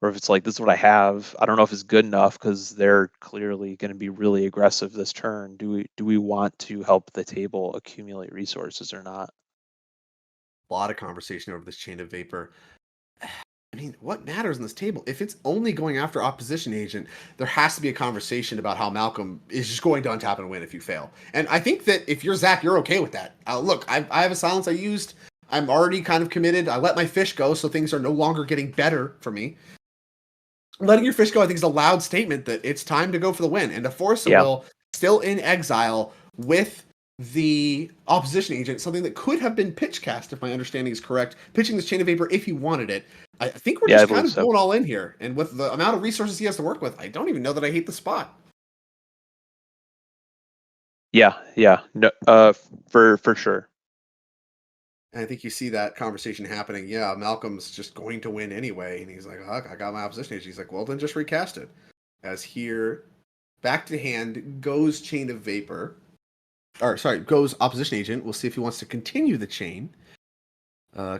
[SPEAKER 2] Or if it's like, this is what I have. I don't know if it's good enough because they're clearly going to be really aggressive this turn. Do we want to help the table accumulate resources or not?
[SPEAKER 1] A lot of conversation over this chain of vapor. I mean, what matters in this table? If it's only going after opposition agent, there has to be a conversation about how Malcolm is just going to untap and win if you fail. And I think that if you're Zach, you're okay with that. Look, I have a silence I used. I'm already kind of committed. I let my fish go, so things are no longer getting better for me. Letting your fish go, I think, is a loud statement that it's time to go for the win. And to force a
[SPEAKER 2] Yeah.
[SPEAKER 1] will still in exile with the opposition agent, something that could have been pitch cast, if my understanding is correct, pitching this Chain of Vapor if he wanted it. I think we're
[SPEAKER 2] Yeah, I
[SPEAKER 1] just kind
[SPEAKER 2] believe
[SPEAKER 1] of
[SPEAKER 2] so.
[SPEAKER 1] going all in here. And with the amount of resources he has to work with, I don't even know that I hate the spot.
[SPEAKER 2] Yeah. No, for sure.
[SPEAKER 1] And I think you see that conversation happening. Yeah, Malcolm's just going to win anyway. And he's like, oh, I got my opposition agent. He's like, well, then just recast it. As here, back to hand goes Chain of Vapor. Or, sorry, goes opposition agent. We'll see if he wants to continue the chain.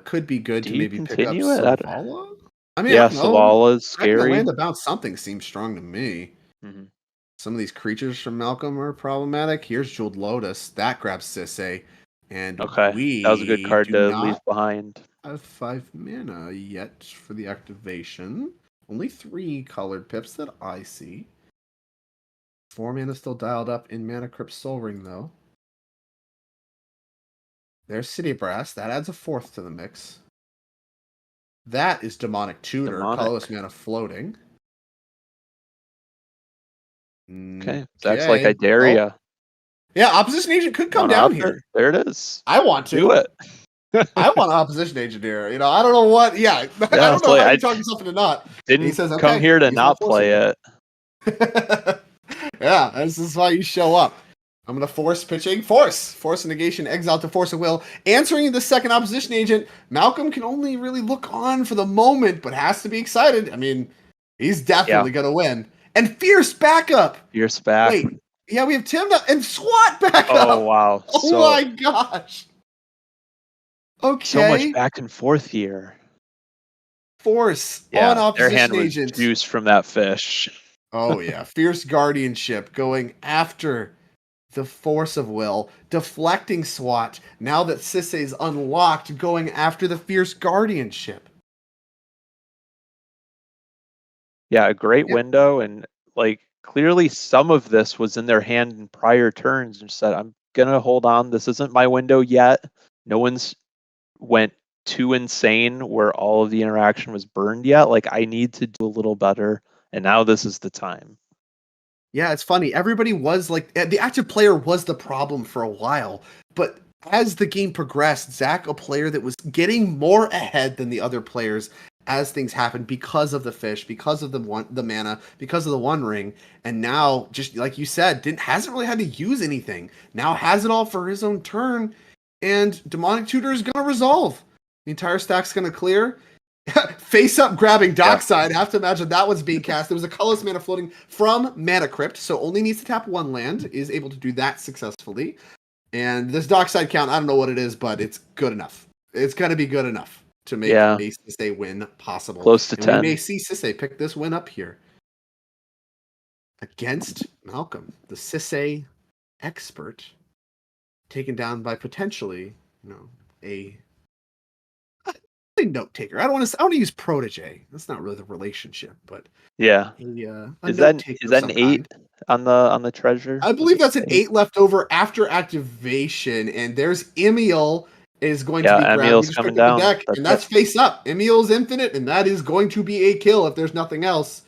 [SPEAKER 1] Could be good
[SPEAKER 2] Do
[SPEAKER 1] to
[SPEAKER 2] you
[SPEAKER 1] maybe pick up
[SPEAKER 2] continue it?
[SPEAKER 1] Savala. I mean, I
[SPEAKER 2] Yeah,
[SPEAKER 1] don't know.
[SPEAKER 2] Savala's
[SPEAKER 1] Cracking the
[SPEAKER 2] scary.
[SPEAKER 1] land about something seems strong to me.
[SPEAKER 2] Mhm.
[SPEAKER 1] Some of these creatures from Malcolm are problematic. Here's Jeweled Lotus. That grabs Sisay. And
[SPEAKER 2] Okay, that was a good
[SPEAKER 1] we
[SPEAKER 2] card
[SPEAKER 1] do
[SPEAKER 2] to
[SPEAKER 1] not
[SPEAKER 2] leave behind.
[SPEAKER 1] have 5 mana yet for the activation. Only 3 colored pips that I see. 4 mana still dialed up in Mana Crypt Soul Ring, though. There's City Brass. That adds a 4th to the mix. That is Demonic Tutor. Colorless mana floating.
[SPEAKER 2] Okay, Zach's like, I
[SPEAKER 1] Okay.
[SPEAKER 2] dare
[SPEAKER 1] Well,
[SPEAKER 2] ya.
[SPEAKER 1] yeah, opposition agent could come
[SPEAKER 2] Wanna
[SPEAKER 1] down
[SPEAKER 2] up
[SPEAKER 1] here.
[SPEAKER 2] it? There it is.
[SPEAKER 1] I want to.
[SPEAKER 2] Do it.
[SPEAKER 1] I want an opposition agent here. You know, I don't know what. Yeah, I
[SPEAKER 2] Yeah,
[SPEAKER 1] don't
[SPEAKER 2] it's
[SPEAKER 1] know
[SPEAKER 2] like
[SPEAKER 1] how
[SPEAKER 2] I
[SPEAKER 1] you talk yourself into not. And he
[SPEAKER 2] didn't
[SPEAKER 1] says,
[SPEAKER 2] come
[SPEAKER 1] okay,
[SPEAKER 2] here to
[SPEAKER 1] he's not
[SPEAKER 2] not play
[SPEAKER 1] forcing
[SPEAKER 2] it.
[SPEAKER 1] Yeah, this is why you show up. I'm going to force pitching. Force a negation, exile to force a will. Answering the second opposition agent, Malcolm can only really look on for the moment, but has to be excited. I mean, he's definitely going to win. And Fierce backup.
[SPEAKER 2] Fierce back.
[SPEAKER 1] Wait, yeah, we have Tim and SWAT backup.
[SPEAKER 2] Oh, wow.
[SPEAKER 1] Oh my gosh. Okay.
[SPEAKER 2] So much back and forth here.
[SPEAKER 1] Force on
[SPEAKER 2] Yeah, their
[SPEAKER 1] opposition
[SPEAKER 2] hand was
[SPEAKER 1] agent.
[SPEAKER 2] juiced from that fish.
[SPEAKER 1] Oh yeah, Fierce Guardianship going after the Force of Will, deflecting SWAT. Now that Sisay's unlocked, going after the Fierce Guardianship.
[SPEAKER 2] Yeah, a great window, and like clearly some of this was in their hand in prior turns and said, I'm gonna hold on. This isn't my window yet. No one's went too insane where all of the interaction was burned yet. Like I need to do a little better, and now this is the time.
[SPEAKER 1] Yeah, it's funny. Everybody was like, the active player was the problem for a while, but as the game progressed, Zach, a player that was getting more ahead than the other players as things happened because of the fish, because of the mana, because of the One Ring, and now, just like you said, hasn't really had to use anything. Now has it all for his own turn, and Demonic Tutor is going to resolve. The entire stack's going to clear. Face up grabbing Dockside. I have to imagine that was being cast. There was a colorless mana floating from Mana Crypt, so only needs to tap 1 land, is able to do that successfully. And this Dockside count, I don't know what it is, but it's good enough. It's going to be good enough to make a Sisay win possible.
[SPEAKER 2] Close to 10.
[SPEAKER 1] We may see Sisay pick this win up here against Malcolm, the Sisay expert, taken down by potentially, a note taker. I don't want to use protege. That's not really the relationship, but
[SPEAKER 2] is that an 8 on the treasure?
[SPEAKER 1] I believe that's an 8 left over after activation, and there's Emil is going to be grabbed.
[SPEAKER 2] Emil's coming down.
[SPEAKER 1] Deck, and that's face up. Emil's infinite, and that is going to be a kill if there's nothing else.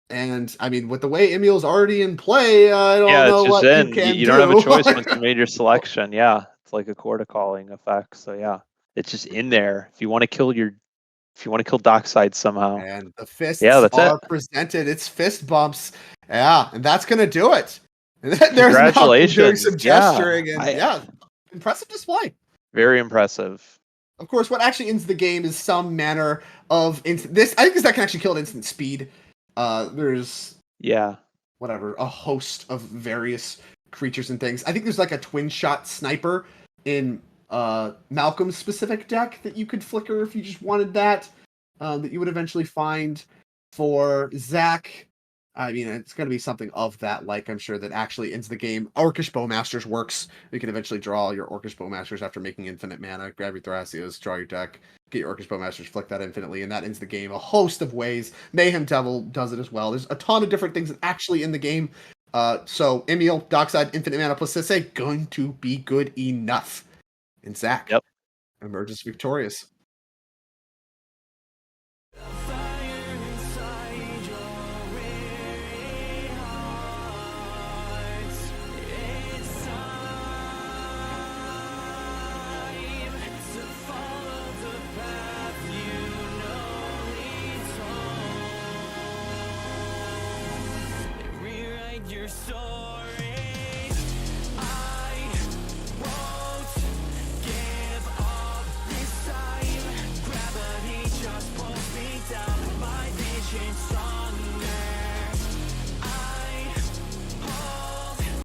[SPEAKER 1] And I mean, with the way Emil's already in play, I don't know what you can do.
[SPEAKER 2] You don't have a choice once you made your selection. Yeah, it's like a Corda calling effect. So yeah, it's just in there. If you want to kill Dockside somehow.
[SPEAKER 1] And the fists
[SPEAKER 2] are
[SPEAKER 1] presented. It's fist bumps. Yeah, and that's gonna do it. And there's
[SPEAKER 2] Congratulations.
[SPEAKER 1] Doing some gesturing and impressive display.
[SPEAKER 2] Very impressive.
[SPEAKER 1] Of course, what actually ends the game is some manner of this. I think this deck can actually kill at instant speed. There's a host of various creatures and things. I think there's like a twin shot sniper in Malcolm's specific deck that you could flicker if you just wanted that. That you would eventually find for Zach. I mean, it's going to be something of that, like I'm sure that actually ends the game. Orcish Bowmasters works. You can eventually draw your Orcish Bowmasters after making infinite mana. Grab your Thrasios, draw your deck, get your Orcish Bowmasters, flick that infinitely, and that ends the game. A host of ways. Mayhem Devil does it as well. There's a ton of different things that actually in the game. So Emil, Dockside, infinite mana plus Sisay, going to be good enough. And Zach emerges victorious.
[SPEAKER 3] you're so